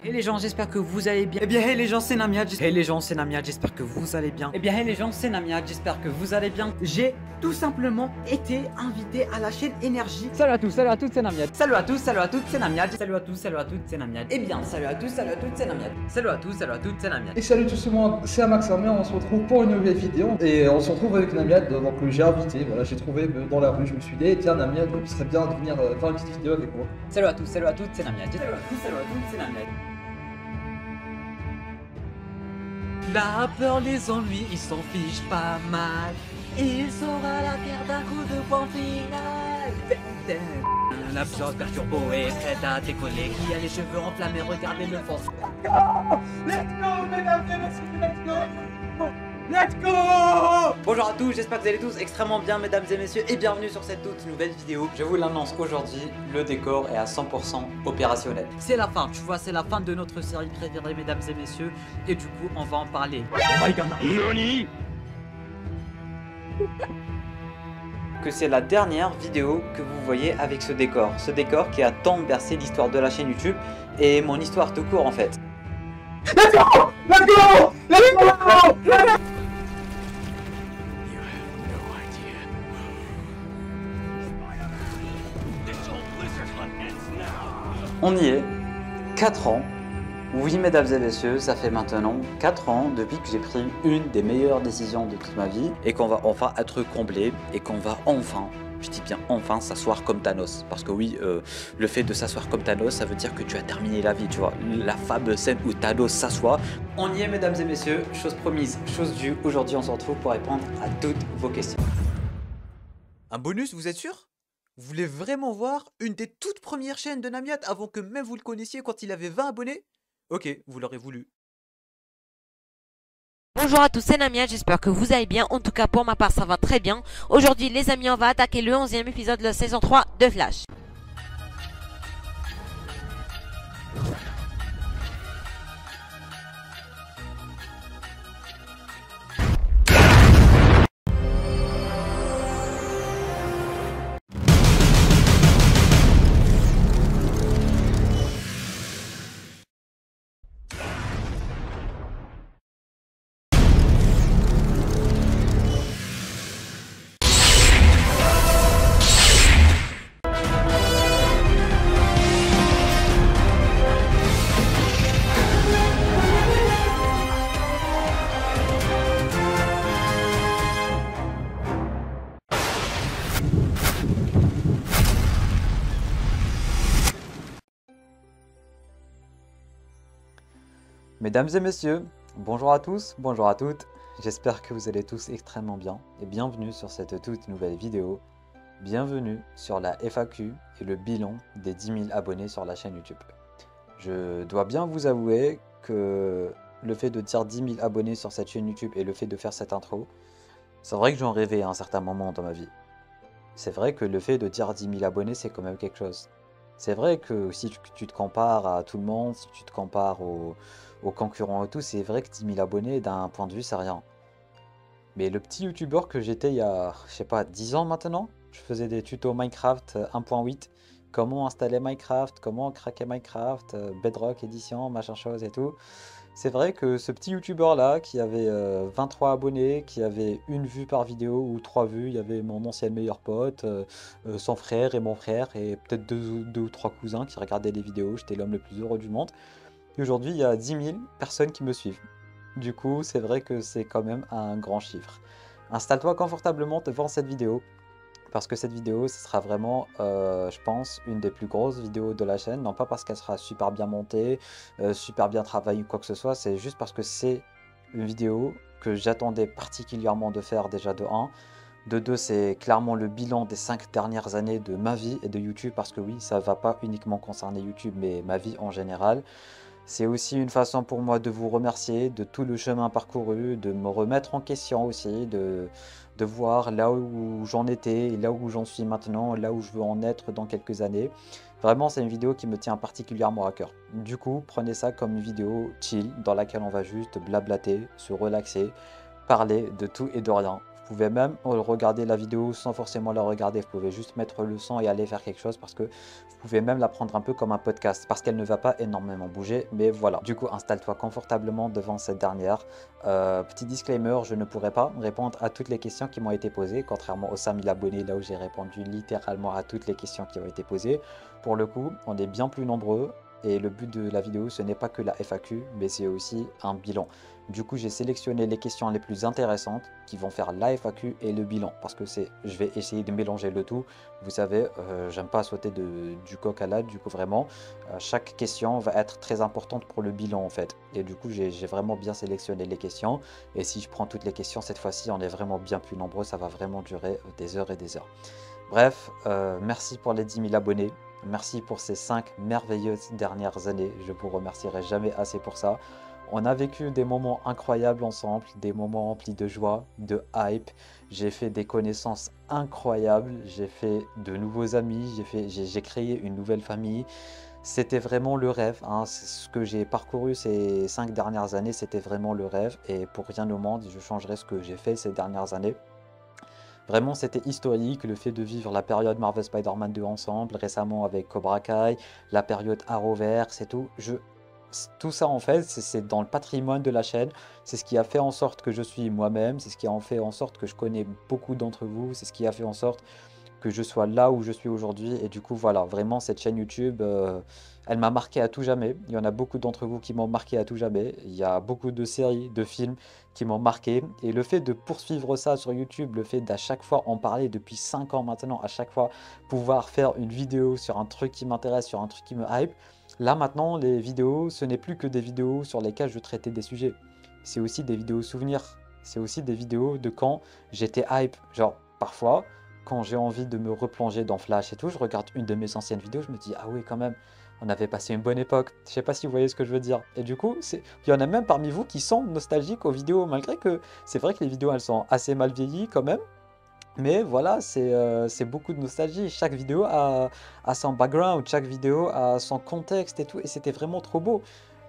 Hey les gens, j'espère que vous allez bien. Eh bien, hey les gens, c'est Namiad. Hey les gens, c'est Namiad, j'espère que vous allez bien. Eh bien, hey les gens, c'est Namiad, j'espère que vous allez bien. J'ai tout simplement été invité à la chaîne Énergie. Salut à tous, c'est Namiad. Salut à tous, c'est Namiad. Salut à tous, c'est Namiad. Eh bien, salut à tous, c'est Namiad. Salut à tous, c'est Namiad. Et salut tout le monde, c'est Amax Armé, on se retrouve pour une nouvelle vidéo et on se retrouve avec Namiad, donc j'ai invité, voilà, j'ai trouvé dans la rue, je me suis dit, tiens Namiad, il serait bien de venir faire une petite vidéo avec moi. Salut à tous, c'est Namiad. Salut à tous, c'est Namiad. La peur, les ennuis, ils s'en fichent pas mal. Il saura la terre d'un coup de poing final. La puissance perturbo est prête à décoller. Qui a les cheveux enflammés, regardez le fond. Let's go mesdames et messieurs, let's go! Let's go! Bonjour à tous, j'espère que vous allez tous extrêmement bien mesdames et messieurs et bienvenue sur cette toute nouvelle vidéo. Je vous l'annonce aujourd'hui, le décor est à 100% opérationnel. C'est la fin, tu vois, c'est la fin de notre série préférée mesdames et messieurs. Et du coup, on va en parler. Oh my god! Nani? Que c'est la dernière vidéo que vous voyez avec ce décor. Ce décor qui a tant bercé l'histoire de la chaîne YouTube et mon histoire tout court en fait. Let's go! Let's go! Let's go! On y est, 4 ans. Oui mesdames et messieurs, ça fait maintenant 4 ans depuis que j'ai pris une des meilleures décisions de toute ma vie et qu'on va enfin être comblé et qu'on va enfin, je dis bien enfin, s'asseoir comme Thanos. Parce que oui, le fait de s'asseoir comme Thanos, ça veut dire que tu as terminé la vie, tu vois. La fameuse scène où Thanos s'assoit. On y est mesdames et messieurs, chose promise, chose due. Aujourd'hui on se retrouve pour répondre à toutes vos questions. Un bonus, vous êtes sûr? Vous voulez vraiment voir une des toutes premières chaînes de Namiad avant que même vous le connaissiez quand il avait 20 abonnés? Ok, vous l'aurez voulu. Bonjour à tous, c'est Namiad, j'espère que vous allez bien. En tout cas, pour ma part, ça va très bien. Aujourd'hui, les amis, on va attaquer le 11e épisode de la saison 3 de Flash. Mesdames et messieurs, bonjour à tous, bonjour à toutes, j'espère que vous allez tous extrêmement bien et bienvenue sur cette toute nouvelle vidéo. Bienvenue sur la FAQ et le bilan des 10 000 abonnés sur la chaîne YouTube. Je dois bien vous avouer que le fait de dire 10 000 abonnés sur cette chaîne YouTube et le fait de faire cette intro, c'est vrai que j'en rêvais à un certain moment dans ma vie. C'est vrai que le fait de dire 10 000 abonnés, c'est quand même quelque chose. C'est vrai que si tu te compares à tout le monde, si tu te compares aux concurrents et tout, c'est vrai que 10 000 abonnés, d'un point de vue, c'est rien. Mais le petit youtubeur que j'étais il y a, je sais pas, 10 ans maintenant, je faisais des tutos Minecraft 1.8, comment installer Minecraft, comment craquer Minecraft, Bedrock édition, machin chose et tout. C'est vrai que ce petit youtubeur là, qui avait 23 abonnés, qui avait une vue par vidéo ou 3 vues, il y avait mon ancien meilleur pote, son frère et mon frère, et peut-être deux ou trois cousins qui regardaient les vidéos, j'étais l'homme le plus heureux du monde. Et aujourd'hui, il y a 10 000 personnes qui me suivent. Du coup, c'est vrai que c'est quand même un grand chiffre. Installe-toi confortablement devant cette vidéo, parce que cette vidéo, ce sera vraiment, je pense, une des plus grosses vidéos de la chaîne. Non pas parce qu'elle sera super bien montée, super bien travaillée ou quoi que ce soit, c'est juste parce que c'est une vidéo que j'attendais particulièrement de faire déjà de 1. De 2, c'est clairement le bilan des 5 dernières années de ma vie et de YouTube, parce que oui, ça ne va pas uniquement concerner YouTube, mais ma vie en général. C'est aussi une façon pour moi de vous remercier de tout le chemin parcouru, de me remettre en question aussi, de voir là où j'en étais, et là où j'en suis maintenant, là où je veux en être dans quelques années. Vraiment, c'est une vidéo qui me tient particulièrement à cœur. Du coup, prenez ça comme une vidéo chill, dans laquelle on va juste blablater, se relaxer, parler de tout et de rien. Vous pouvez même regarder la vidéo sans forcément la regarder. Vous pouvez juste mettre le son et aller faire quelque chose parce que vous pouvez même la prendre un peu comme un podcast parce qu'elle ne va pas énormément bouger. Mais voilà, du coup, installe-toi confortablement devant cette dernière. Petit disclaimer, je ne pourrai pas répondre à toutes les questions qui m'ont été posées, contrairement aux 5000 abonnés, là où j'ai répondu littéralement à toutes les questions qui ont été posées. Pour le coup, on est bien plus nombreux. Et le but de la vidéo, ce n'est pas que la FAQ, mais c'est aussi un bilan. Du coup, j'ai sélectionné les questions les plus intéressantes qui vont faire la FAQ et le bilan. Parce que je vais essayer de mélanger le tout. Vous savez, j'aime pas sauter du coq à l'âne. Du coup, vraiment, chaque question va être très importante pour le bilan en fait. Et du coup, j'ai vraiment bien sélectionné les questions. Et si je prends toutes les questions, cette fois-ci, on est vraiment bien plus nombreux. Ça va vraiment durer des heures et des heures. Bref, merci pour les 10 000 abonnés. Merci pour ces 5 merveilleuses dernières années. Je vous remercierai jamais assez pour ça. On a vécu des moments incroyables ensemble, des moments remplis de joie, de hype. J'ai fait des connaissances incroyables, j'ai fait de nouveaux amis, j'ai créé une nouvelle famille. C'était vraiment le rêve, hein. Ce que j'ai parcouru ces 5 dernières années, c'était vraiment le rêve. Et pour rien au monde, je changerai ce que j'ai fait ces dernières années. Vraiment, c'était historique, le fait de vivre la période Marvel Spider-Man 2 ensemble, récemment avec Cobra Kai, la période Arrowverse et tout. Tout ça, en fait, c'est dans le patrimoine de la chaîne. C'est ce qui a fait en sorte que je suis moi-même, c'est ce qui a fait en sorte que je connais beaucoup d'entre vous, c'est ce qui a fait en sorte que je sois là où je suis aujourd'hui. Et du coup, voilà, vraiment, cette chaîne YouTube, elle m'a marqué à tout jamais. Il y en a beaucoup d'entre vous qui m'ont marqué à tout jamais. Il y a beaucoup de séries, de films qui m'ont marqué. Et le fait de poursuivre ça sur YouTube, le fait d'à chaque fois en parler depuis 5 ans maintenant, à chaque fois pouvoir faire une vidéo sur un truc qui m'intéresse, sur un truc qui me hype. Là maintenant, les vidéos, ce n'est plus que des vidéos sur lesquelles je traitais des sujets. C'est aussi des vidéos souvenirs. C'est aussi des vidéos de quand j'étais hype. Genre, parfois, quand j'ai envie de me replonger dans Flash et tout, je regarde une de mes anciennes vidéos, je me dis, ah oui, quand même, on avait passé une bonne époque. Je sais pas si vous voyez ce que je veux dire. Et du coup, il y en a même parmi vous qui sont nostalgiques aux vidéos, malgré que c'est vrai que les vidéos, elles sont assez mal vieillies quand même. Mais voilà, c'est beaucoup de nostalgie. Chaque vidéo a son background, chaque vidéo a son contexte et tout. Et c'était vraiment trop beau.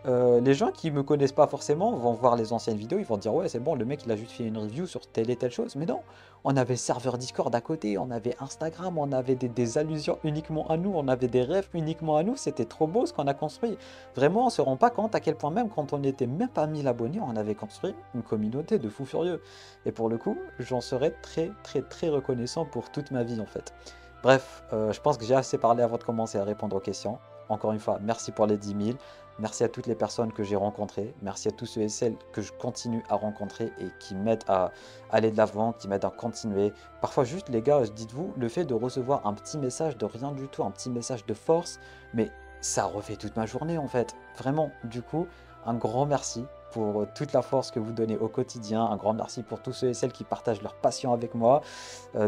Les gens qui me connaissent pas forcément vont voir les anciennes vidéos, ils vont dire ouais c'est bon, le mec il a juste fait une review sur telle et telle chose. Mais non, on avait le serveur Discord à côté, on avait Instagram, on avait des allusions uniquement à nous, on avait des rêves uniquement à nous. C'était trop beau ce qu'on a construit. Vraiment, on se rend pas compte à quel point même quand on n'était même pas 1000 abonnés, on avait construit une communauté de fous furieux. Et pour le coup, j'en serais très très très reconnaissant pour toute ma vie en fait. Bref, je pense que j'ai assez parlé avant de commencer à répondre aux questions. Encore une fois, merci pour les 10 000. Merci à toutes les personnes que j'ai rencontrées. Merci à tous ceux et celles que je continue à rencontrer et qui m'aident à aller de l'avant, qui m'aident à continuer. Parfois juste, les gars, dites-vous, le fait de recevoir un petit message de rien du tout, un petit message de force, mais ça refait toute ma journée en fait. Vraiment, du coup, un grand merci pour toute la force que vous donnez au quotidien. Un grand merci pour tous ceux et celles qui partagent leur passion avec moi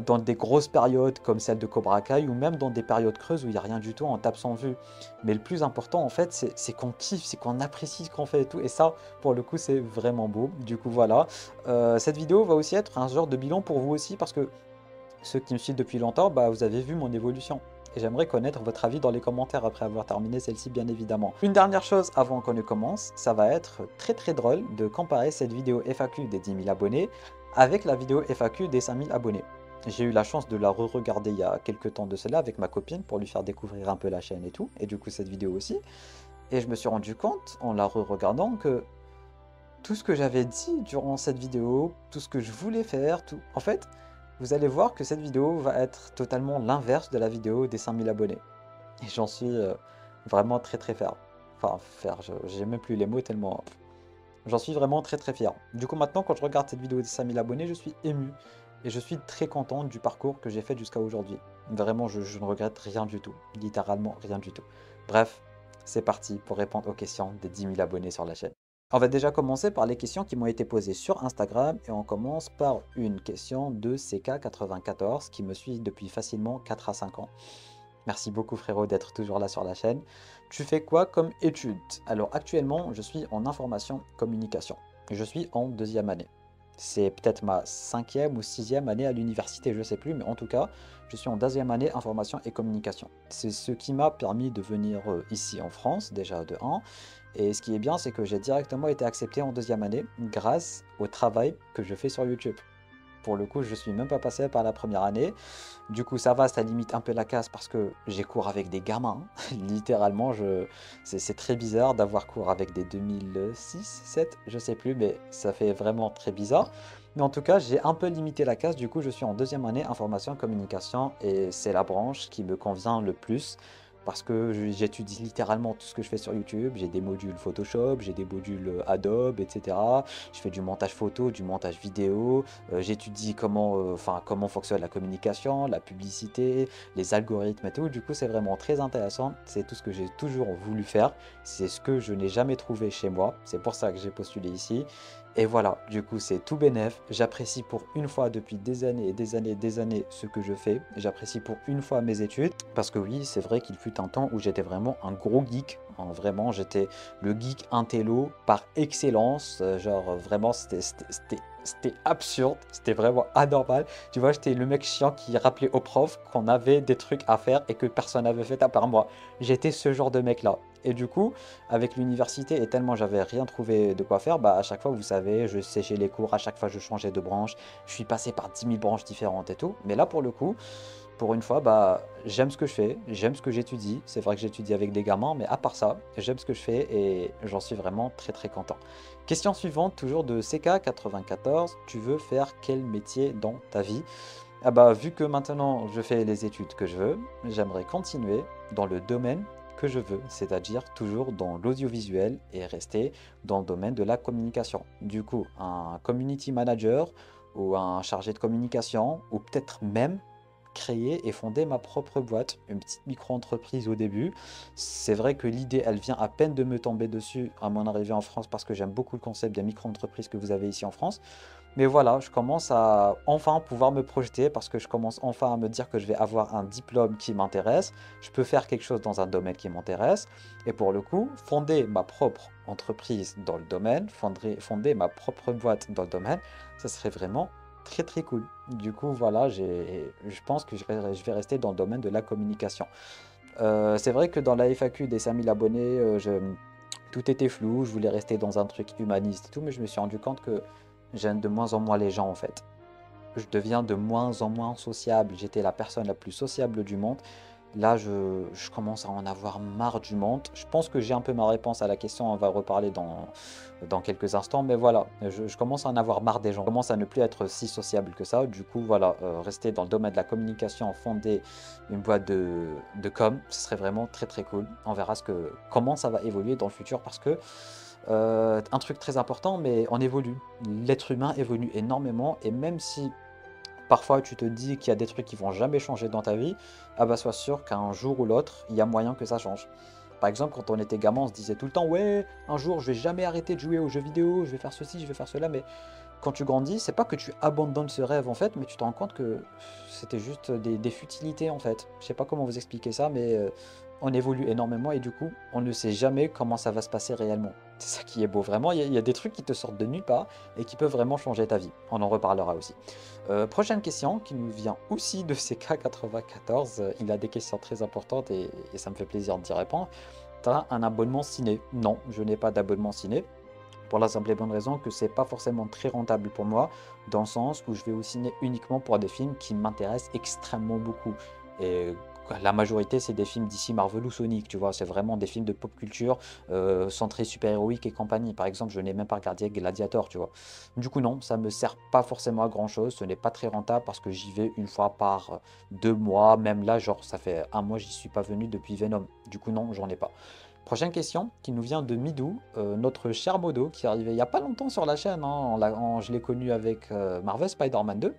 dans des grosses périodes comme celle de Cobra Kai ou même dans des périodes creuses où il n'y a rien du tout, on tape sans vue. Mais le plus important en fait, c'est qu'on kiffe, c'est qu'on apprécie ce qu'on fait et tout. Et ça, pour le coup, c'est vraiment beau. Du coup, voilà. Cette vidéo va aussi être un genre de bilan pour vous aussi parce que ceux qui me suivent depuis longtemps, bah, vous avez vu mon évolution. Et j'aimerais connaître votre avis dans les commentaires après avoir terminé celle-ci, bien évidemment. Une dernière chose avant qu'on ne commence, ça va être très très drôle de comparer cette vidéo FAQ des 10 000 abonnés avec la vidéo FAQ des 5000 abonnés. J'ai eu la chance de la re-regarder il y a quelques temps de cela avec ma copine pour lui faire découvrir un peu la chaîne et tout, et du coup cette vidéo aussi. Et je me suis rendu compte, en la re-regardant, que tout ce que j'avais dit durant cette vidéo, tout ce que je voulais faire, tout... En fait, vous allez voir que cette vidéo va être totalement l'inverse de la vidéo des 5000 abonnés. Et j'en suis vraiment très très fier. Enfin, fier, j'ai même plus les mots tellement... J'en suis vraiment très très fier. Du coup maintenant, quand je regarde cette vidéo des 5000 abonnés, je suis ému. Et je suis très content du parcours que j'ai fait jusqu'à aujourd'hui. Vraiment, je ne regrette rien du tout. Littéralement rien du tout. Bref, c'est parti pour répondre aux questions des 10 000 abonnés sur la chaîne. On va déjà commencer par les questions qui m'ont été posées sur Instagram et on commence par une question de CK94 qui me suit depuis facilement 4 à 5 ans. Merci beaucoup frérot d'être toujours là sur la chaîne. Tu fais quoi comme études? Alors actuellement je suis en information communication. Je suis en 2e année. C'est peut-être ma 5e ou 6e année à l'université, je ne sais plus, mais en tout cas, je suis en 2e année information et communication. C'est ce qui m'a permis de venir ici en France, déjà de 1. Et ce qui est bien, c'est que j'ai directement été accepté en 2e année grâce au travail que je fais sur YouTube. pour le coup, je suis même pas passé par la première année. Du coup, ça va, ça limite un peu la casse parce que j'ai cours avec des gamins. Littéralement, c'est très bizarre d'avoir cours avec des 2006, 7, je sais plus, mais ça fait vraiment très bizarre. Mais en tout cas, j'ai un peu limité la casse. Du coup, je suis en deuxième année information communication et c'est la branche qui me convient le plus parce que j'étudie littéralement tout ce que je fais sur YouTube. J'ai des modules Photoshop, j'ai des modules Adobe, etc. Je fais du montage photo, du montage vidéo. J'étudie comment fonctionne la communication, la publicité, les algorithmes et tout. Du coup, c'est vraiment très intéressant. C'est tout ce que j'ai toujours voulu faire. C'est ce que je n'ai jamais trouvé chez moi. C'est pour ça que j'ai postulé ici. Et voilà, du coup, c'est tout bénef. J'apprécie pour une fois depuis des années et des années et des années ce que je fais. J'apprécie pour une fois mes études. Parce que oui, c'est vrai qu'il fut un temps où j'étais vraiment un gros geek. Vraiment, j'étais le geek intello par excellence. Vraiment, c'était absurde. C'était vraiment anormal. Tu vois, j'étais le mec chiant qui rappelait aux profs qu'on avait des trucs à faire et que personne n'avait fait à part moi. J'étais ce genre de mec-là. Et du coup, avec l'université, et tellement j'avais rien trouvé de quoi faire, bah à chaque fois, vous savez, je séchais les cours, à chaque fois je changeais de branche, je suis passé par 10 000 branches différentes et tout. Mais là, pour le coup, pour une fois, bah j'aime ce que je fais, j'aime ce que j'étudie. C'est vrai que j'étudie avec des gamins, mais à part ça, j'aime ce que je fais et j'en suis vraiment très très content. Question suivante, toujours de CK94, tu veux faire quel métier dans ta vie? Ah bah vu que maintenant je fais les études que je veux, j'aimerais continuer dans le domaine que je veux, c'est-à-dire toujours dans l'audiovisuel et rester dans le domaine de la communication. Du coup, un community manager ou un chargé de communication ou peut-être même créer et fonder ma propre boîte, une petite micro-entreprise au début. C'est vrai que l'idée, elle vient à peine de me tomber dessus à mon arrivée en France parce que j'aime beaucoup le concept des micro-entreprises que vous avez ici en France. Mais voilà, je commence à enfin pouvoir me projeter parce que je commence enfin à me dire que je vais avoir un diplôme qui m'intéresse. Je peux faire quelque chose dans un domaine qui m'intéresse. Et pour le coup, fonder ma propre entreprise dans le domaine, fonder ma propre boîte dans le domaine, ça serait vraiment très très cool. Du coup, voilà, je pense que je vais rester dans le domaine de la communication. C'est vrai que dans la FAQ des 5000 abonnés, tout était flou, je voulais rester dans un truc humaniste et tout, mais je me suis rendu compte que j'aime de moins en moins les gens en fait. Je deviens de moins en moins sociable. J'étais la personne la plus sociable du monde. Là, je commence à en avoir marre du monde. Je pense que j'ai un peu ma réponse à la question. On va reparler dans quelques instants. Mais voilà, je commence à en avoir marre des gens. Je commence à ne plus être si sociable que ça. Du coup, voilà, rester dans le domaine de la communication, fonder une boîte de com, ce serait vraiment très très cool. On verra comment ça va évoluer dans le futur parce que un truc très important, mais on évolue. L'être humain évolue énormément et même si parfois tu te dis qu'il y a des trucs qui vont jamais changer dans ta vie, ah bah sois sûr qu'un jour ou l'autre, il y a moyen que ça change. Par exemple, quand on était gamin, on se disait tout le temps, ouais, un jour je vais jamais arrêter de jouer aux jeux vidéo, je vais faire ceci, je vais faire cela, mais quand tu grandis, c'est pas que tu abandonnes ce rêve en fait, mais tu te rends compte que c'était juste des futilités en fait. Je sais pas comment vous expliquer ça, mais on évolue énormément et du coup, on ne sait jamais comment ça va se passer réellement. C'est ça qui est beau, vraiment, il y a des trucs qui te sortent de nulle part et qui peuvent vraiment changer ta vie. On en reparlera aussi. Prochaine question qui nous vient aussi de CK94. Il a des questions très importantes et ça me fait plaisir d'y répondre. T'as un abonnement ciné? Non, je n'ai pas d'abonnement ciné. Pour la simple et bonne raison que c'est pas forcément très rentable pour moi, dans le sens où je vais au ciné uniquement pour des films qui m'intéressent extrêmement beaucoup. Et la majorité, c'est des films d'ici Marvel ou Sonic, tu vois, c'est vraiment des films de pop culture centrés super-héroïques et compagnie. Par exemple, je n'ai même pas regardé Gladiator, tu vois. Du coup, non, ça me sert pas forcément à grand-chose, ce n'est pas très rentable parce que j'y vais une fois par 2 mois, même là, genre, ça fait un mois, j'y suis pas venu depuis Venom. Du coup, non, j'en ai pas. Prochaine question qui nous vient de Midou, notre cher Modo, qui est arrivé il n'y a pas longtemps sur la chaîne. Je l'ai connu avec Marvel Spider-Man 2.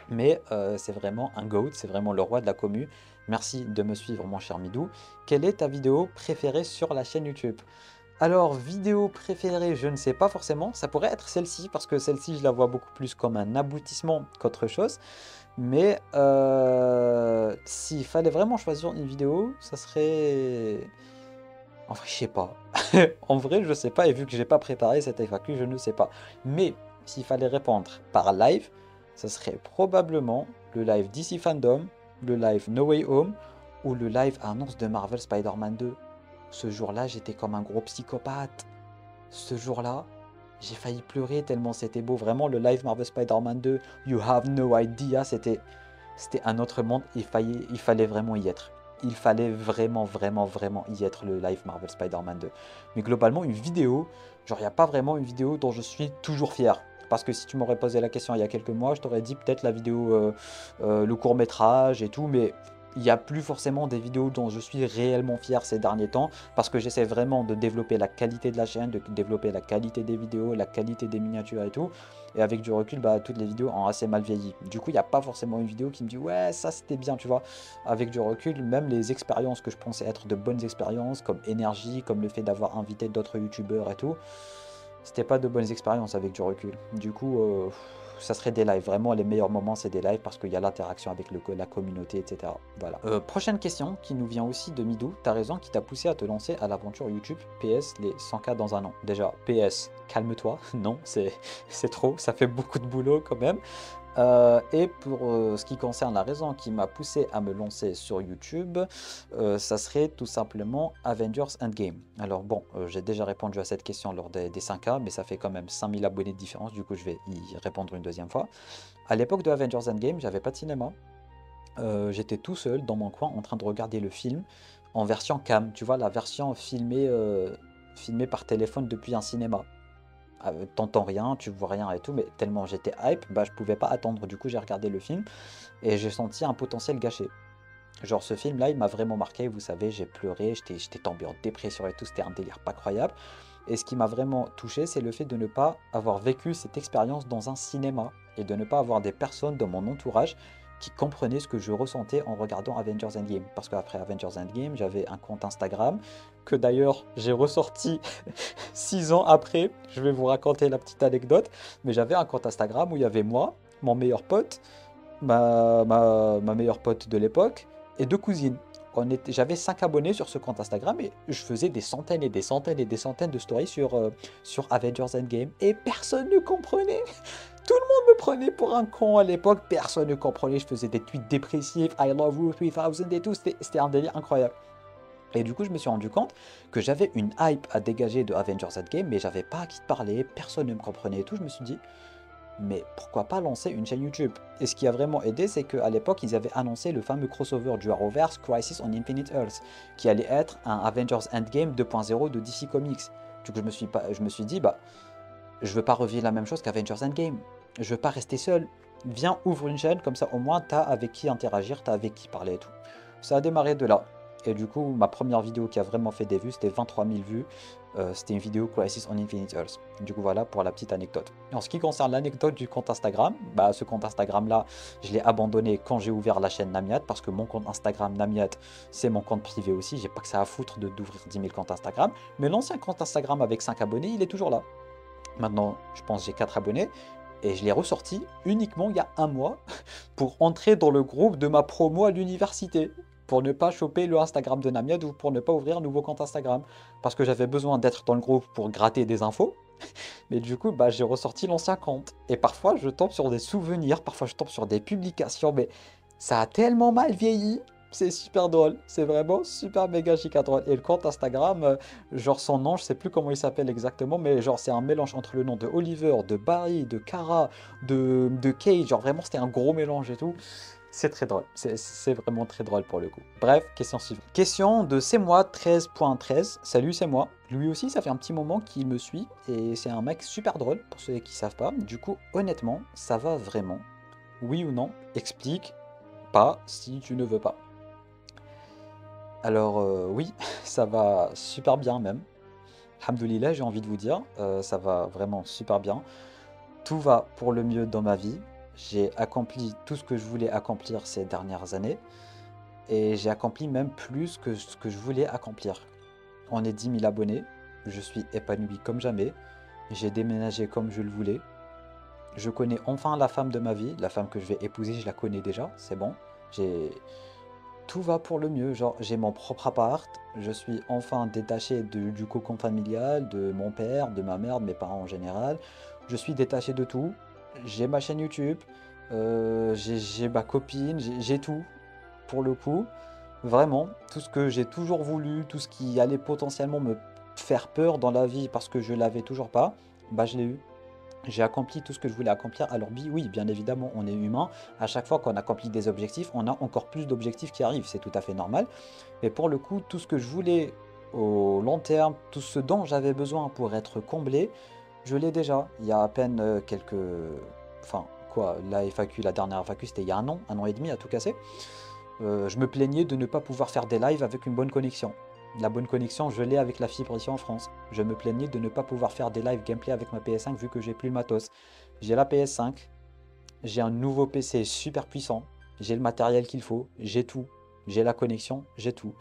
Mais c'est vraiment un GOAT, c'est vraiment le roi de la commu. Merci de me suivre, mon cher Midou. Quelle est ta vidéo préférée sur la chaîne YouTube? Alors, vidéo préférée, je ne sais pas forcément. Ça pourrait être celle-ci, parce que celle-ci, je la vois beaucoup plus comme un aboutissement qu'autre chose. Mais s'il fallait vraiment choisir une vidéo, ça serait... En vrai, je sais pas. En vrai, je sais pas, et vu que j'ai pas préparé cette FAQ, je ne sais pas. Mais s'il fallait répondre par live, ça serait probablement le live DC Fandom, le live No Way Home ou le live annonce de Marvel Spider-Man 2. Ce jour-là, j'étais comme un gros psychopathe. Ce jour-là, J'ai failli pleurer tellement c'était beau. Vraiment, le live Marvel Spider-Man 2, You have no idea, c'était un autre monde. Il fallait vraiment y être. Il fallait vraiment, vraiment, vraiment y être, le live Marvel Spider-Man 2. Mais globalement, une vidéo, genre, il n'y a pas vraiment une vidéo dont je suis toujours fier. Parce que si tu m'aurais posé la question il y a quelques mois, je t'aurais dit peut-être la vidéo, le court-métrage et tout, mais il n'y a plus forcément des vidéos dont je suis réellement fier ces derniers temps, parce que j'essaie vraiment de développer la qualité de la chaîne, de développer la qualité des vidéos, la qualité des miniatures et tout. Et avec du recul, bah, toutes les vidéos ont assez mal vieilli. Du coup, il n'y a pas forcément une vidéo qui me dit ouais, ça c'était bien, tu vois. Avec du recul, même les expériences que je pensais être de bonnes expériences, comme énergie, comme le fait d'avoir invité d'autres youtubeurs et tout, c'était pas de bonnes expériences avec du recul. Du coup, ça serait des lives. Vraiment, les meilleurs moments, c'est des lives parce qu'il y a l'interaction avec la communauté, etc. Voilà. Prochaine question qui nous vient aussi de Midou. T'as raison, qui t'a poussé à te lancer à l'aventure YouTube. PS, les 100K dans un an. Déjà, PS, calme-toi. Non, c'est trop. Ça fait beaucoup de boulot quand même. Et pour ce qui concerne la raison qui m'a poussé à me lancer sur YouTube, ça serait tout simplement Avengers Endgame. Alors bon, j'ai déjà répondu à cette question lors des 5K, mais ça fait quand même 5000 abonnés de différence, du coup je vais y répondre une deuxième fois. À l'époque de Avengers Endgame, j'avais pas de cinéma. J'étais tout seul dans mon coin en train de regarder le film en version cam, tu vois, la version filmée par téléphone depuis un cinéma. T'entends rien, tu vois rien et tout, mais tellement j'étais hype, bah je pouvais pas attendre. Du coup, j'ai regardé le film et j'ai senti un potentiel gâché. Genre, ce film-là, il m'a vraiment marqué. Vous savez, j'ai pleuré, j'étais tombé en dépression et tout. C'était un délire pas croyable. Et ce qui m'a vraiment touché, c'est le fait de ne pas avoir vécu cette expérience dans un cinéma et de ne pas avoir des personnes dans mon entourage qui comprenaient ce que je ressentais en regardant Avengers Endgame. Parce qu'après Avengers Endgame, j'avais un compte Instagram que d'ailleurs j'ai ressorti 6 ans après. Je vais vous raconter la petite anecdote. Mais j'avais un compte Instagram où il y avait moi, mon meilleur pote, ma meilleure pote de l'époque et 2 cousines. J'avais 5 abonnés sur ce compte Instagram et je faisais des centaines et des centaines et des centaines de stories sur Avengers Endgame et personne ne comprenait. Tout le monde me prenait pour un con à l'époque, personne ne comprenait. Je faisais des tweets dépressifs, I love you 3000 et tout, c'était un délire incroyable. Et du coup, je me suis rendu compte que j'avais une hype à dégager de Avengers Endgame, mais j'avais pas à qui parler, personne ne me comprenait et tout. Je me suis dit, mais pourquoi pas lancer une chaîne YouTube? Et ce qui a vraiment aidé, c'est qu'à l'époque, ils avaient annoncé le fameux crossover du Arrowverse Crisis on Infinite Earths, qui allait être un Avengers Endgame 2.0 de DC Comics. Du coup, je me suis dit, bah, je veux pas revivre la même chose qu'Avengers Endgame. Je veux pas rester seul. Viens, ouvre une chaîne, comme ça au moins t'as avec qui interagir, t'as avec qui parler et tout. Ça a démarré de là. Et du coup, ma première vidéo qui a vraiment fait des vues, c'était 23 000 vues. C'était une vidéo Crisis on Infinite Earths. Du coup, voilà pour la petite anecdote. En ce qui concerne l'anecdote du compte Instagram, bah, ce compte Instagram-là, je l'ai abandonné quand j'ai ouvert la chaîne Namiat, parce que mon compte Instagram Namiat, c'est mon compte privé aussi. J'ai pas que ça à foutre d'ouvrir 10 000 comptes Instagram. Mais l'ancien compte Instagram avec 5 abonnés, il est toujours là. Maintenant, je pense que j'ai 4 abonnés. Et je l'ai ressorti uniquement il y a un mois pour entrer dans le groupe de ma promo à l'université. Pour ne pas choper le Instagram de Namiad ou pour ne pas ouvrir un nouveau compte Instagram. Parce que j'avais besoin d'être dans le groupe pour gratter des infos. Mais du coup, bah, j'ai ressorti l'ancien compte. Et parfois, je tombe sur des souvenirs, parfois je tombe sur des publications. Mais ça a tellement mal vieilli. C'est super drôle. C'est vraiment super méga giga drôle. Et le compte Instagram, genre son nom, je sais plus comment il s'appelle exactement, mais genre c'est un mélange entre le nom de Oliver, de Barry, de Kara, de Kate. Genre vraiment, c'était un gros mélange et tout. C'est très drôle, c'est vraiment très drôle pour le coup. Bref, question suivante. Question de C'est moi 13.13. Salut, c'est moi. Lui aussi, ça fait un petit moment qu'il me suit et c'est un mec super drôle pour ceux qui savent pas. Du coup, honnêtement, ça va vraiment? Oui ou non? Explique pas si tu ne veux pas. Alors oui, ça va super bien même. Alhamdoulilah, j'ai envie de vous dire, ça va vraiment super bien. Tout va pour le mieux dans ma vie. J'ai accompli tout ce que je voulais accomplir ces dernières années. Et j'ai accompli même plus que ce que je voulais accomplir. On est 10 000 abonnés. Je suis épanoui comme jamais. J'ai déménagé comme je le voulais. Je connais enfin la femme de ma vie. La femme que je vais épouser, je la connais déjà. C'est bon. Tout va pour le mieux. Genre, j'ai mon propre appart. Je suis enfin détaché du cocon familial, de mon père, de ma mère, de mes parents en général. Je suis détaché de tout. J'ai ma chaîne YouTube, j'ai ma copine, j'ai tout pour le coup. Vraiment, tout ce que j'ai toujours voulu, tout ce qui allait potentiellement me faire peur dans la vie parce que je l'avais toujours pas, bah je l'ai eu. J'ai accompli tout ce que je voulais accomplir. Alors oui, bien évidemment, on est humain. À chaque fois qu'on accomplit des objectifs, on a encore plus d'objectifs qui arrivent. C'est tout à fait normal. Mais pour le coup, tout ce que je voulais au long terme, tout ce dont j'avais besoin pour être comblé, je l'ai déjà. Il y a à peine quelques... Enfin, quoi, la FAQ, la dernière FAQ, c'était il y a un an et demi à tout casser. Je me plaignais de ne pas pouvoir faire des lives avec une bonne connexion. La bonne connexion, je l'ai avec la fibre ici en France. Je me plaignais de ne pas pouvoir faire des live gameplay avec ma PS5 vu que j'ai plus le matos. J'ai la PS5, j'ai un nouveau PC super puissant, j'ai le matériel qu'il faut, j'ai tout. J'ai la connexion, j'ai tout.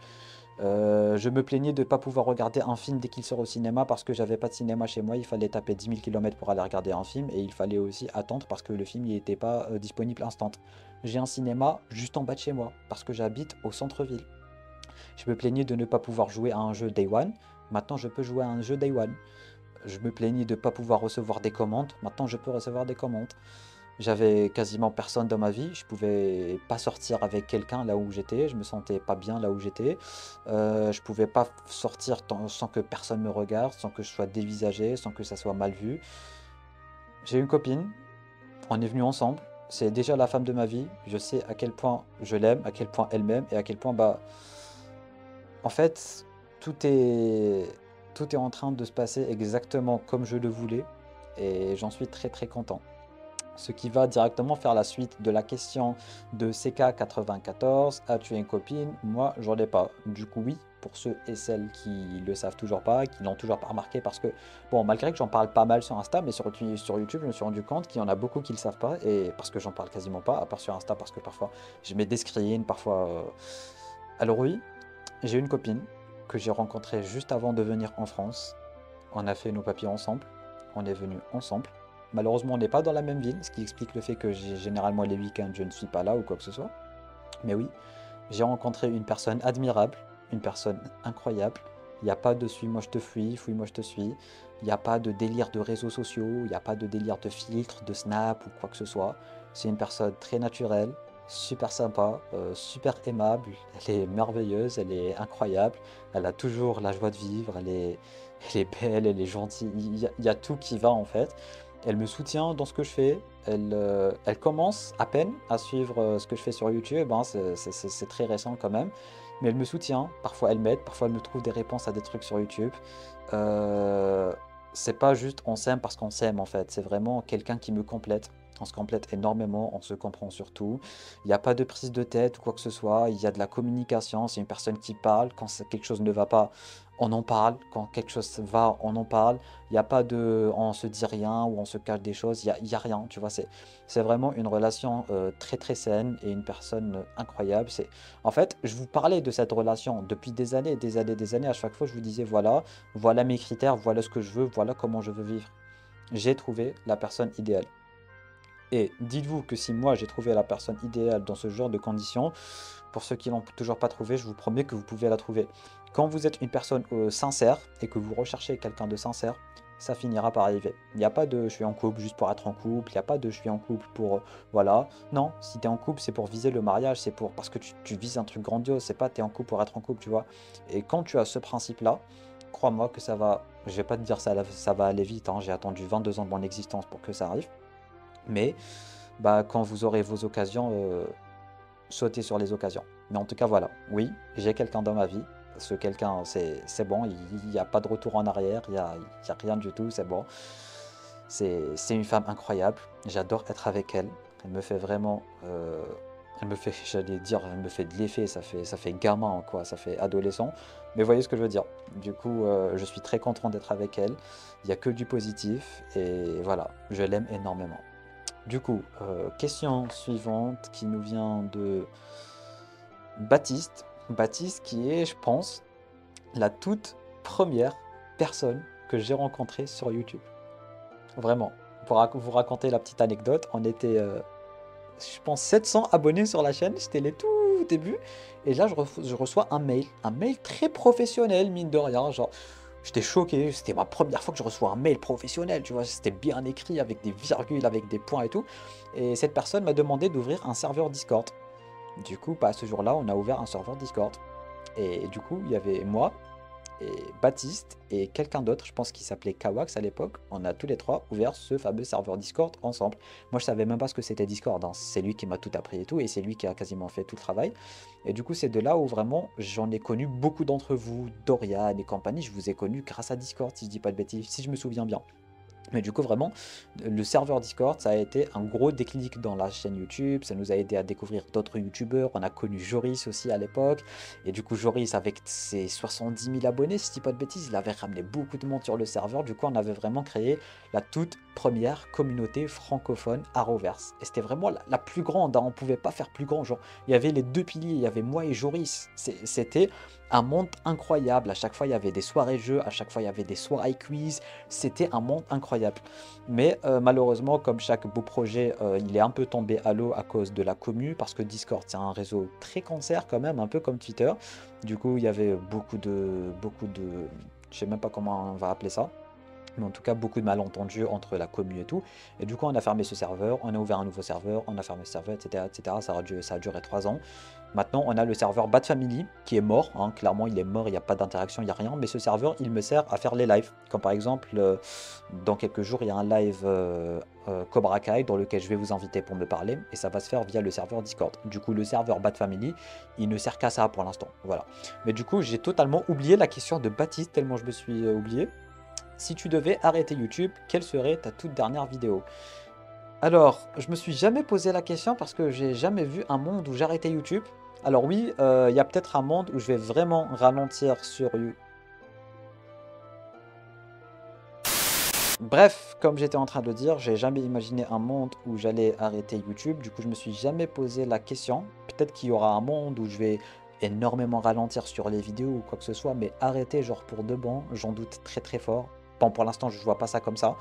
Je me plaignais de ne pas pouvoir regarder un film dès qu'il sort au cinéma parce que j'avais pas de cinéma chez moi. Il fallait taper 10 000 km pour aller regarder un film et il fallait aussi attendre parce que le film n'était pas disponible instant. J'ai un cinéma juste en bas de chez moi parce que j'habite au centre-ville. Je me plaignais de ne pas pouvoir jouer à un jeu Day One. Maintenant, je peux jouer à un jeu Day One. Je me plaignais de ne pas pouvoir recevoir des commandes. Maintenant, je peux recevoir des commandes. J'avais quasiment personne dans ma vie. Je pouvais pas sortir avec quelqu'un là où j'étais. Je me sentais pas bien là où j'étais. Je pouvais pas sortir sans que personne me regarde, sans que je sois dévisagé, sans que ça soit mal vu. J'ai une copine. On est venus ensemble. C'est déjà la femme de ma vie. Je sais à quel point je l'aime, à quel point elle m'aime et à quel point en fait, tout est en train de se passer exactement comme je le voulais et j'en suis très très content. Ce qui va directement faire la suite de la question de CK94, as-tu une copine? Moi, j'en ai pas. Du coup, oui, pour ceux et celles qui le savent toujours pas, qui l'ont toujours pas remarqué, parce que, bon, malgré que j'en parle pas mal sur Insta, mais sur YouTube, je me suis rendu compte qu'il y en a beaucoup qui le savent pas, et parce que j'en parle quasiment pas, à part sur Insta, parce que parfois, je mets des screens, parfois... Alors oui, j'ai une copine que j'ai rencontrée juste avant de venir en France. On a fait nos papiers ensemble, on est venus ensemble. Malheureusement, on n'est pas dans la même ville, ce qui explique le fait que généralement les week-ends, je ne suis pas là ou quoi que ce soit. Mais oui, j'ai rencontré une personne admirable, une personne incroyable. Il n'y a pas de suis-moi je te fuis, fouille-moi je te suis. Il n'y a pas de délire de réseaux sociaux, il n'y a pas de délire de filtre, de snap ou quoi que ce soit. C'est une personne très naturelle, super sympa, super aimable. Elle est merveilleuse, elle est incroyable. Elle a toujours la joie de vivre, elle est belle, elle est gentille. Il y a tout qui va en fait. Elle me soutient dans ce que je fais. Elle commence à peine à suivre ce que je fais sur YouTube. Hein, c'est très récent quand même. Mais elle me soutient. Parfois elle m'aide. Parfois elle me trouve des réponses à des trucs sur YouTube. C'est pas juste on s'aime parce qu'on s'aime en fait. C'est vraiment quelqu'un qui me complète. On se complète énormément, on se comprend surtout. Il n'y a pas de prise de tête ou quoi que ce soit. Il y a de la communication. C'est une personne qui parle. Quand quelque chose ne va pas, on en parle. Quand quelque chose va, on en parle. Il n'y a pas de on se dit rien ou on se cache des choses. Il y a rien. Tu vois, c'est vraiment une relation très très saine et une personne incroyable. En fait, je vous parlais de cette relation depuis des années, des années, des années. À chaque fois, je vous disais voilà mes critères, voilà ce que je veux, voilà comment je veux vivre. J'ai trouvé la personne idéale. Et dites-vous que si moi j'ai trouvé la personne idéale dans ce genre de conditions, pour ceux qui l'ont toujours pas trouvé, je vous promets que vous pouvez la trouver. Quand vous êtes une personne sincère et que vous recherchez quelqu'un de sincère, ça finira par arriver. Il n'y a pas de je suis en couple juste pour être en couple, il n'y a pas de je suis en couple pour voilà. Non, si tu es en couple, c'est pour viser le mariage, c'est pour parce que tu vises un truc grandiose, c'est pas tu es en couple pour être en couple, tu vois. Et quand tu as ce principe-là, crois-moi que ça va, je vais pas te dire ça va aller vite, hein, j'ai attendu 22 ans de mon existence pour que ça arrive. Mais quand vous aurez vos occasions, sautez sur les occasions. Mais en tout cas, voilà. Oui, j'ai quelqu'un dans ma vie. Ce quelqu'un, c'est bon. Il n'y a pas de retour en arrière. Il n'y a rien du tout. C'est bon. C'est une femme incroyable. J'adore être avec elle. Elle me fait vraiment... elle me fait, j'allais dire, elle me fait de l'effet. Ça fait gamin, quoi. Ça fait adolescent. Mais vous voyez ce que je veux dire. Du coup, je suis très content d'être avec elle. Il n'y a que du positif. Et voilà, je l'aime énormément. Du coup, question suivante qui nous vient de Baptiste. Baptiste qui est, je pense, la toute première personne que j'ai rencontrée sur YouTube. Vraiment. Pour vous raconter la petite anecdote, on était, je pense, 700 abonnés sur la chaîne. C'était les tout débuts. Et là, je reçois un mail très professionnel, mine de rien. Genre, j'étais choqué, c'était ma première fois que je reçois un mail professionnel, tu vois, c'était bien écrit avec des virgules, avec des points et tout. Et cette personne m'a demandé d'ouvrir un serveur Discord. Du coup, ce jour-là, on a ouvert un serveur Discord. Et du coup, il y avait moi et Baptiste et quelqu'un d'autre, je pense qu'il s'appelait Kawax à l'époque, on a tous les trois ouvert ce fameux serveur Discord ensemble. Moi je savais même pas ce que c'était Discord, hein. C'est lui qui m'a tout appris et tout, et c'est lui qui a quasiment fait tout le travail. Et du coup c'est de là où vraiment j'en ai connu beaucoup d'entre vous, Dorian et compagnie, je vous ai connu grâce à Discord si je dis pas de bêtises, si je me souviens bien. Mais du coup, vraiment, le serveur Discord, ça a été un gros déclic dans la chaîne YouTube. Ça nous a aidé à découvrir d'autres YouTubeurs. On a connu Joris aussi à l'époque. Et du coup, Joris, avec ses 70 000 abonnés, si je dis pas de bêtises, il avait ramené beaucoup de monde sur le serveur. Du coup, on avait vraiment créé la toute première communauté francophone Arrowverse. Et c'était vraiment la plus grande, hein. On pouvait pas faire plus grand. Genre, il y avait les deux piliers, il y avait moi et Joris. C'était un monde incroyable. À chaque fois, il y avait des soirées jeux. À chaque fois, il y avait des soirées quiz. C'était un monde incroyable. Mais malheureusement, comme chaque beau projet, il est un peu tombé à l'eau à cause de la commu, parce que Discord, c'est un réseau très cancer quand même, un peu comme Twitter. Du coup, il y avait beaucoup de, je sais même pas comment on va appeler ça. Mais en tout cas, beaucoup de malentendus entre la commu et tout. Et du coup, on a fermé ce serveur, on a ouvert un nouveau serveur, on a fermé ce serveur, etc. etc. Ça a duré 3 ans. Maintenant, on a le serveur Bad Family qui est mort, hein. Clairement, il est mort, il n'y a pas d'interaction, il n'y a rien. Mais ce serveur, il me sert à faire les lives. Comme par exemple, dans quelques jours, il y a un live Cobra Kai dans lequel je vais vous inviter pour me parler. Et ça va se faire via le serveur Discord. Du coup, le serveur Bad Family, il ne sert qu'à ça pour l'instant. Voilà. Mais du coup, j'ai totalement oublié la question de Baptiste, tellement je me suis oublié. Si tu devais arrêter YouTube, quelle serait ta toute dernière vidéo? Alors, je me suis jamais posé la question parce que j'ai jamais vu un monde où j'arrêtais YouTube. Alors oui, il y a peut-être un monde où je vais vraiment ralentir sur YouTube. Bref, comme j'étais en train de dire, j'ai jamais imaginé un monde où j'allais arrêter YouTube. Du coup, je me suis jamais posé la question. Peut-être qu'il y aura un monde où je vais énormément ralentir sur les vidéos ou quoi que ce soit, mais arrêter genre pour de bon, j'en doute très très fort. Bon, pour l'instant, je ne vois pas ça comme ça.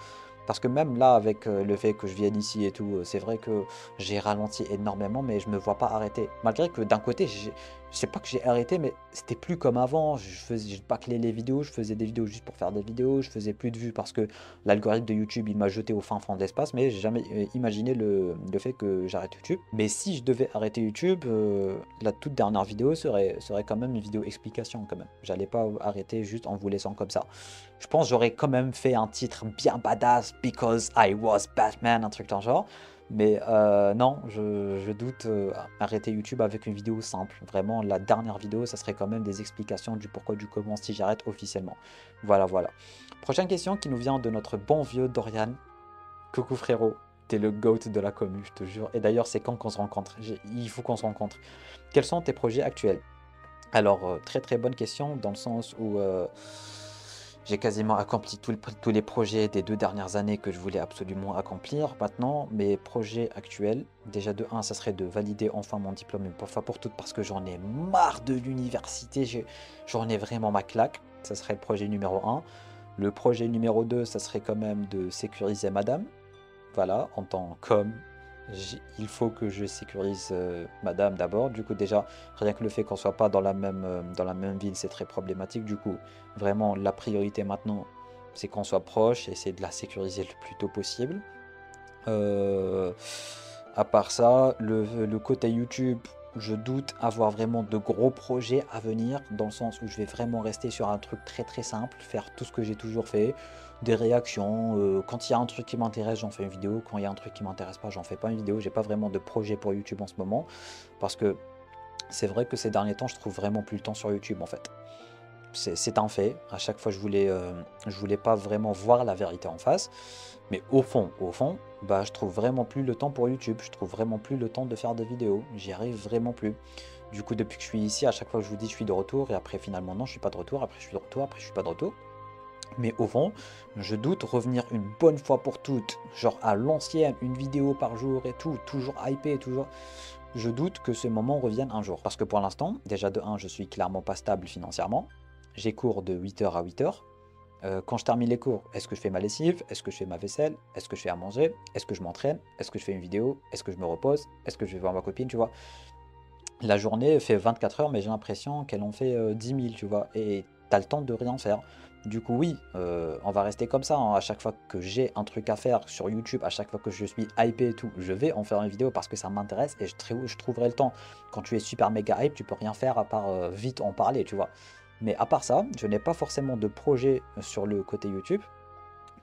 Parce que même là, avec le fait que je vienne ici et tout, c'est vrai que j'ai ralenti énormément, mais je me vois pas arrêter. Malgré que d'un côté, je sais pas que j'ai arrêté, mais c'était plus comme avant. Je bâclais les vidéos, je faisais des vidéos juste pour faire des vidéos, je faisais plus de vues parce que l'algorithme de YouTube, il m'a jeté au fin fond de l'espace, mais j'ai jamais imaginé le fait que j'arrête YouTube. Mais si je devais arrêter YouTube, la toute dernière vidéo serait quand même une vidéo explication quand même. J'allais pas arrêter juste en vous laissant comme ça. Je pense que j'aurais quand même fait un titre bien badass, Because I was Batman, un truc dans le genre. Mais non, je doute arrêter YouTube avec une vidéo simple. Vraiment, la dernière vidéo, ça serait quand même des explications du pourquoi, du comment, si j'arrête officiellement. Voilà, voilà. Prochaine question qui nous vient de notre bon vieux Dorian. Coucou frérot, t'es le GOAT de la commu, je te jure. Et d'ailleurs, c'est quand qu'on se rencontre? Il faut qu'on se rencontre. Quels sont tes projets actuels? Alors, très très bonne question, dans le sens où j'ai quasiment accompli tous les projets des 2 dernières années que je voulais absolument accomplir. Maintenant, mes projets actuels, déjà de 1, ça serait de valider enfin mon diplôme une fois pour toutes parce que j'en ai marre de l'université, j'en ai vraiment ma claque. Ça serait le projet numéro 1. Le projet numéro 2, ça serait quand même de sécuriser madame. Voilà, en tant qu'homme, il faut que je sécurise madame d'abord. Du coup, déjà, rien que le fait qu'on soit pas dans la même ville, c'est très problématique. Du coup, vraiment, la priorité maintenant, c'est qu'on soit proche et c'est de la sécuriser le plus tôt possible. À part ça, le côté YouTube, je doute avoir vraiment de gros projets à venir, dans le sens où je vais vraiment rester sur un truc très très simple, faire tout ce que j'ai toujours fait, des réactions, quand il y a un truc qui m'intéresse, j'en fais une vidéo, quand il y a un truc qui m'intéresse pas, j'en fais pas une vidéo, j'ai pas vraiment de projet pour YouTube en ce moment, parce que c'est vrai que ces derniers temps, je trouve vraiment plus le temps sur YouTube en fait. C'est un fait, à chaque fois je voulais pas vraiment voir la vérité en face, mais au fond, bah, je trouve vraiment plus le temps pour YouTube, je trouve vraiment plus le temps de faire des vidéos, j'y arrive vraiment plus. Du coup, depuis que je suis ici, à chaque fois que je vous dis je suis de retour, et après finalement non, je suis pas de retour, après je suis de retour, après je suis pas de retour. Mais au fond, je doute revenir une bonne fois pour toutes, genre à l'ancienne, une vidéo par jour et tout, toujours hypé, toujours. Je doute que ce moment revienne un jour. Parce que pour l'instant, déjà de 1, je suis clairement pas stable financièrement. J'ai cours de 8h à 8h. Quand je termine les cours, est-ce que je fais ma lessive? Est-ce que je fais ma vaisselle? Est-ce que je fais à manger? Est-ce que je m'entraîne? Est-ce que je fais une vidéo? Est-ce que je me repose? Est-ce que je vais voir ma copine, tu vois? La journée fait 24 heures, mais j'ai l'impression qu'elle en fait 10 000, tu vois. Et t'as le temps de rien faire. Du coup, oui, on va rester comme ça, hein. À chaque fois que j'ai un truc à faire sur YouTube, à chaque fois que je suis hypé et tout, je vais en faire une vidéo parce que ça m'intéresse et je trouverai le temps. Quand tu es super méga hype, tu peux rien faire à part vite en parler, tu vois. Mais à part ça, je n'ai pas forcément de projet sur le côté YouTube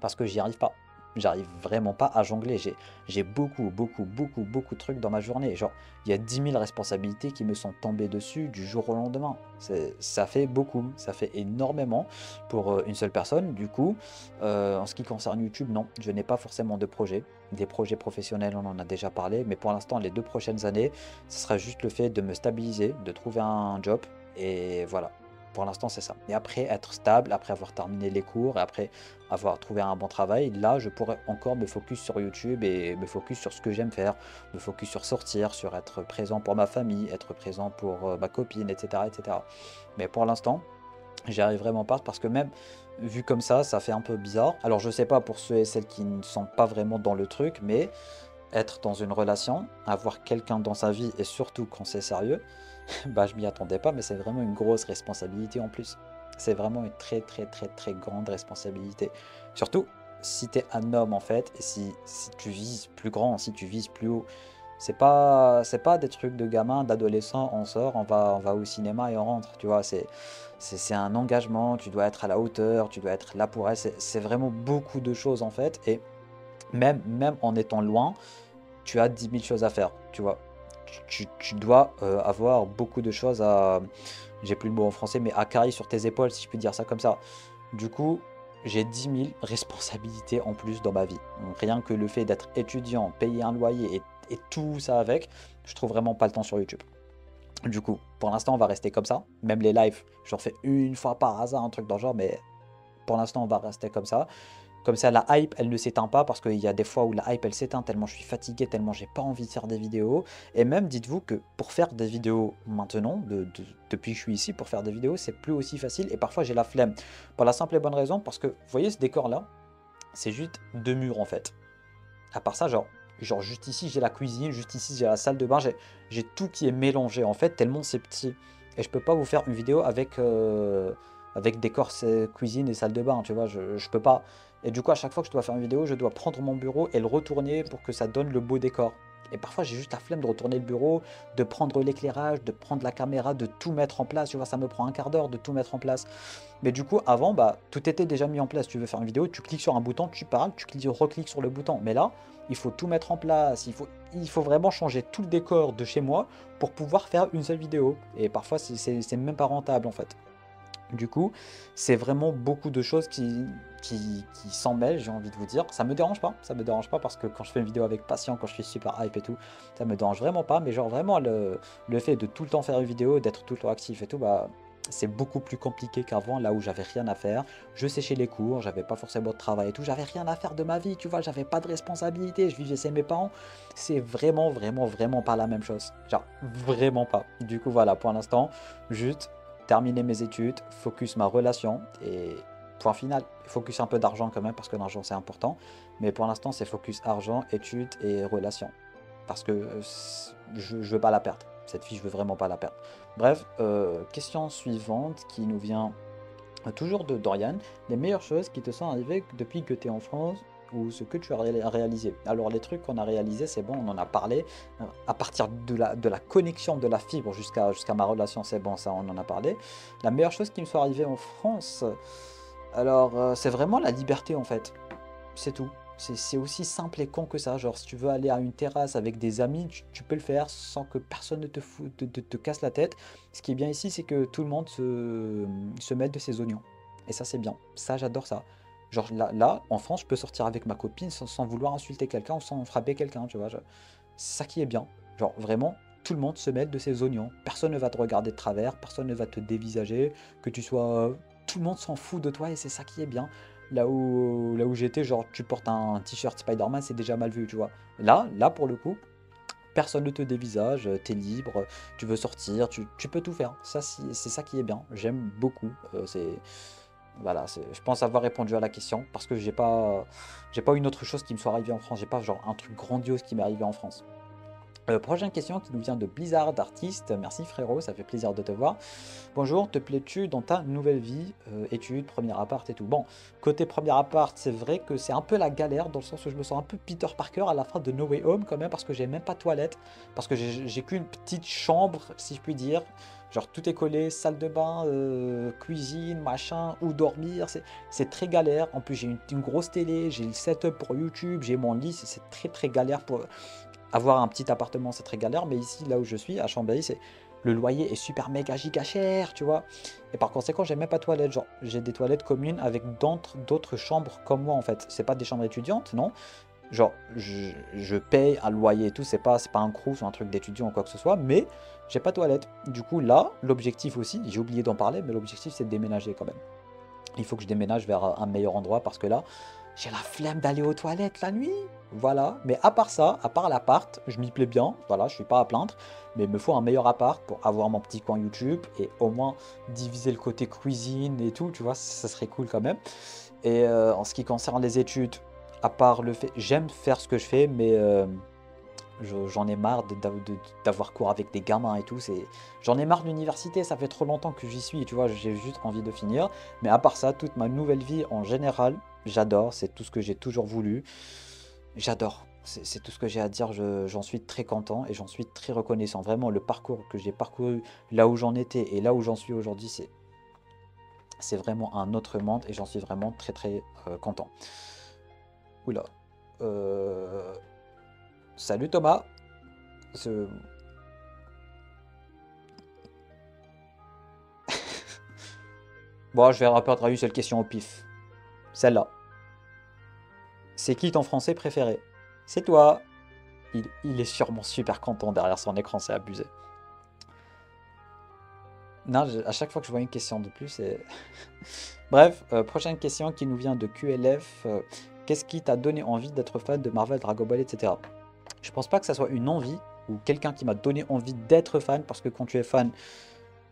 parce que j'y arrive pas. J'arrive vraiment pas à jongler. J'ai beaucoup de trucs dans ma journée. Genre, il y a 10 000 responsabilités qui me sont tombées dessus du jour au lendemain. Ça fait beaucoup, ça fait énormément pour une seule personne. Du coup, en ce qui concerne YouTube, non, je n'ai pas forcément de projet. Des projets professionnels, on en a déjà parlé. Mais pour l'instant, les 2 prochaines années, ce sera juste le fait de me stabiliser, de trouver un job. Et voilà. Pour l'instant, c'est ça. Et après, être stable, après avoir terminé les cours, et après avoir trouvé un bon travail, là, je pourrais encore me focus sur YouTube et me focus sur ce que j'aime faire, me focus sur sortir, sur être présent pour ma famille, être présent pour ma copine, etc., etc. Mais pour l'instant, j'y arrive vraiment pas parce que même vu comme ça fait un peu bizarre. Alors, je sais pas pour ceux et celles qui ne sont pas vraiment dans le truc, mais être dans une relation, avoir quelqu'un dans sa vie et surtout quand c'est sérieux, bah je m'y attendais pas, mais c'est vraiment une grosse responsabilité en plus. C'est vraiment une très grande responsabilité. Surtout si tu es un homme en fait, et si tu vises plus grand, si tu vises plus haut. C'est pas des trucs de gamin, d'adolescent, on sort, on va au cinéma et on rentre, tu vois. C'est un engagement, tu dois être à la hauteur, tu dois être là pour elle. C'est vraiment beaucoup de choses en fait, et même en étant loin, tu as 10 000 choses à faire, tu vois. Tu dois avoir beaucoup de choses à... J'ai plus le mot en français, mais à carrer sur tes épaules, si je puis dire ça comme ça. Du coup, j'ai 10 000 responsabilités en plus dans ma vie. Donc, rien que le fait d'être étudiant, payer un loyer et tout ça avec, je trouve vraiment pas le temps sur YouTube. Du coup, pour l'instant, on va rester comme ça. Même les lives, j'en fais une fois par hasard, un truc dans le genre, mais pour l'instant, on va rester comme ça. Comme ça, la hype, elle ne s'éteint pas parce qu'il y a des fois où la hype, elle s'éteint tellement je suis fatigué, tellement j'ai pas envie de faire des vidéos. Et même, dites-vous que pour faire des vidéos maintenant, depuis que je suis ici, pour faire des vidéos, c'est plus aussi facile et parfois j'ai la flemme. Pour la simple et bonne raison, parce que, vous voyez ce décor-là, c'est juste 2 murs en fait. À part ça, genre juste ici, j'ai la cuisine, juste ici, j'ai la salle de bain, j'ai tout qui est mélangé en fait, tellement c'est petit. Et je peux pas vous faire une vidéo avec décor cuisine et salle de bain, tu vois, je peux pas. Et du coup, à chaque fois que je dois faire une vidéo, je dois prendre mon bureau et le retourner pour que ça donne le beau décor. Et parfois, j'ai juste la flemme de retourner le bureau, de prendre l'éclairage, de prendre la caméra, de tout mettre en place. Tu vois, ça me prend un quart d'heure de tout mettre en place. Mais du coup, avant, bah, tout était déjà mis en place. Tu veux faire une vidéo, tu cliques sur un bouton, tu parles, tu recliques sur le bouton. Mais là, il faut tout mettre en place. Il faut vraiment changer tout le décor de chez moi pour pouvoir faire une seule vidéo. Et parfois, c'est même pas rentable en fait. Du coup, c'est vraiment beaucoup de choses qui s'en mêlent, j'ai envie de vous dire. Ça me dérange pas parce que quand je fais une vidéo avec passion, quand je suis super hype et tout, ça me dérange vraiment pas. Mais genre vraiment le fait de tout le temps faire une vidéo, d'être tout le temps actif et tout, bah c'est beaucoup plus compliqué qu'avant, là où j'avais rien à faire. Je séchais les cours, j'avais pas forcément de travail et tout, j'avais rien à faire de ma vie, tu vois, j'avais pas de responsabilité, je vivais chez mes parents. C'est vraiment pas la même chose. Genre vraiment pas. Du coup voilà, pour l'instant, juste terminer mes études, focus ma relation et point final. Focus un peu d'argent quand même parce que l'argent c'est important. Mais pour l'instant c'est focus argent, études et relation. Parce que je veux pas la perdre. Cette fille je veux vraiment pas la perdre. Bref, question suivante qui nous vient toujours de Dorian. Les meilleures choses qui te sont arrivées depuis que tu es en France ou ce que tu as réalisé. Alors les trucs qu'on a réalisés, c'est bon, on en a parlé. À partir de la connexion de la fibre jusqu'à ma relation, c'est bon, ça on en a parlé. La meilleure chose qui me soit arrivée en France, alors c'est vraiment la liberté en fait. C'est tout. C'est aussi simple et con que ça. Genre si tu veux aller à une terrasse avec des amis, tu peux le faire sans que personne ne te casse la tête. Ce qui est bien ici, c'est que tout le monde se met de ses oignons. Et ça c'est bien. Ça j'adore ça. Genre là, en France, je peux sortir avec ma copine sans vouloir insulter quelqu'un ou sans frapper quelqu'un, tu vois. C'est ça qui est bien. Genre vraiment, tout le monde se met de ses oignons. Personne ne va te regarder de travers, personne ne va te dévisager, que tu sois... Tout le monde s'en fout de toi et c'est ça qui est bien. Là où j'étais, genre tu portes un t-shirt Spider-Man, c'est déjà mal vu, tu vois. Là pour le coup, personne ne te dévisage, t'es libre, tu veux sortir, tu peux tout faire. Ça, c'est ça qui est bien. J'aime beaucoup. Voilà, je pense avoir répondu à la question parce que j'ai pas une autre chose qui me soit arrivée en France. J'ai pas genre un truc grandiose qui m'est arrivé en France. Prochaine question qui nous vient de Blizzard Artiste. Merci frérot, ça fait plaisir de te voir. Bonjour, te plais-tu dans ta nouvelle vie, études, premier appart et tout. Bon, côté premier appart, c'est vrai que c'est un peu la galère dans le sens où je me sens un peu Peter Parker à la fin de No Way Home quand même parce que j'ai même pas de toilette, parce que j'ai qu'une petite chambre si je puis dire. Genre tout est collé, salle de bain, cuisine, machin, où dormir, c'est très galère. En plus j'ai une grosse télé, j'ai le setup pour YouTube, j'ai mon lit, c'est très très galère pour avoir un petit appartement, c'est très galère. Mais ici, là où je suis, à Chambéry, le loyer est super méga giga cher, tu vois. Et par conséquent, j'ai même pas de toilettes. Genre, j'ai des toilettes communes avec d'autres chambres comme moi en fait. C'est pas des chambres étudiantes, non. Genre, je paye un loyer et tout, c'est pas un crous ou un truc d'étudiant ou quoi que ce soit, mais j'ai pas de toilette. Du coup, là, l'objectif aussi, j'ai oublié d'en parler, mais l'objectif c'est de déménager quand même. Il faut que je déménage vers un meilleur endroit parce que là, j'ai la flemme d'aller aux toilettes la nuit. Voilà, mais à part ça, à part l'appart, je m'y plais bien, voilà, je suis pas à plaindre, mais il me faut un meilleur appart pour avoir mon petit coin YouTube et au moins diviser le côté cuisine et tout, tu vois, ça serait cool quand même. Et en ce qui concerne les études, à part le fait, j'aime faire ce que je fais, mais j'en ai marre d'avoir cours avec des gamins et tout. J'en ai marre de l'université, ça fait trop longtemps que j'y suis, tu vois, j'ai juste envie de finir. Mais à part ça, toute ma nouvelle vie en général, j'adore, c'est tout ce que j'ai toujours voulu. J'adore, c'est tout ce que j'ai à dire, j'en suis très content et j'en suis très reconnaissant. Vraiment, le parcours que j'ai parcouru, là où j'en étais et là où j'en suis aujourd'hui, c'est vraiment un autre monde et j'en suis vraiment très très content. Oula. Salut Thomas. Ce- Bon, je vais répondre à une seule question au pif. Celle-là. C'est qui ton français préféré? C'est toi. Il est sûrement super content derrière son écran, c'est abusé. Non, à chaque fois que je vois une question de plus, c'est... Bref, prochaine question qui nous vient de QLF. Qu'est-ce qui t'a donné envie d'être fan de Marvel, Dragon Ball, etc. Je pense pas que ça soit une envie ou quelqu'un qui m'a donné envie d'être fan, parce que quand tu es fan,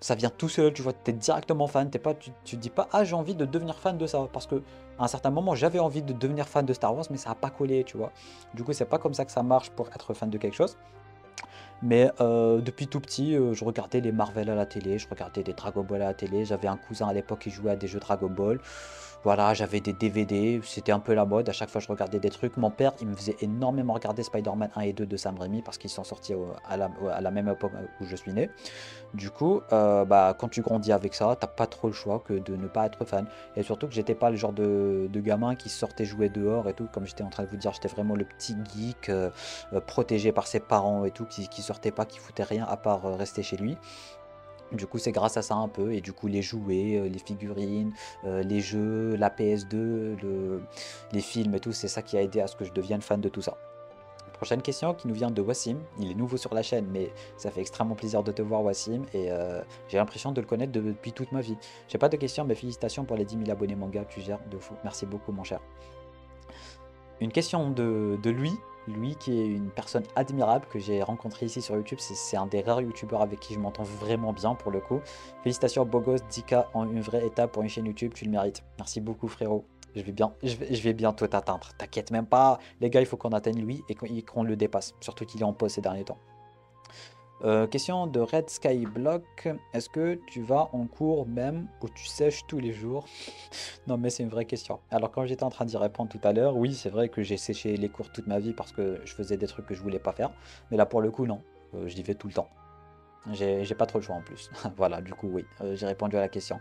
ça vient tout seul, tu vois, tu es directement fan, t'es pas, tu te dis pas, ah j'ai envie de devenir fan de ça, parce que à un certain moment j'avais envie de devenir fan de Star Wars, mais ça a pas collé, tu vois. Du coup, c'est pas comme ça que ça marche pour être fan de quelque chose. Mais depuis tout petit, je regardais les Marvel à la télé, je regardais des Dragon Ball à la télé. J'avais un cousin à l'époque qui jouait à des jeux Dragon Ball. Voilà, j'avais des DVD, c'était un peu la mode. À chaque fois, je regardais des trucs. Mon père, il me faisait énormément regarder Spider-Man 1 et 2 de Sam Raimi parce qu'ils sont sortis à la même époque où je suis né. Du coup, bah, quand tu grandis avec ça, t'as pas trop le choix que de ne pas être fan. Et surtout que j'étais pas le genre de gamin qui sortait jouer dehors et tout. Comme j'étais en train de vous dire, j'étais vraiment le petit geek protégé par ses parents et tout, qui sortait pas, qui foutait rien à part rester chez lui. Du coup, c'est grâce à ça un peu. Et du coup, les jouets, les figurines, les jeux, la PS2, les films et tout, c'est ça qui a aidé à ce que je devienne fan de tout ça. Prochaine question qui nous vient de Wassim. Il est nouveau sur la chaîne, mais ça fait extrêmement plaisir de te voir, Wassim. Et j'ai l'impression de le connaître depuis toute ma vie. J'ai pas de questions, mais félicitations pour les 10 000 abonnés manga. Tu gères de fou. Merci beaucoup, mon cher. Une question de lui qui est une personne admirable que j'ai rencontré ici sur YouTube. C'est un des rares youtubeurs avec qui je m'entends vraiment bien pour le coup. Félicitations Bogos, 10K en une vraie étape pour une chaîne YouTube, tu le mérites. Merci beaucoup frérot. Je vais bientôt t'atteindre. T'inquiète même pas. Les gars, il faut qu'on atteigne lui et qu'on le dépasse. Surtout qu'il est en pause ces derniers temps. Question de Red Sky Block. Est-ce que tu vas en cours même ou tu sèches tous les jours? Non mais c'est une vraie question. Alors quand j'étais en train d'y répondre tout à l'heure, oui c'est vrai que j'ai séché les cours toute ma vie parce que je faisais des trucs que je voulais pas faire. Mais là pour le coup non, j'y vais tout le temps. J'ai pas trop le choix en plus. Voilà, du coup oui, j'ai répondu à la question.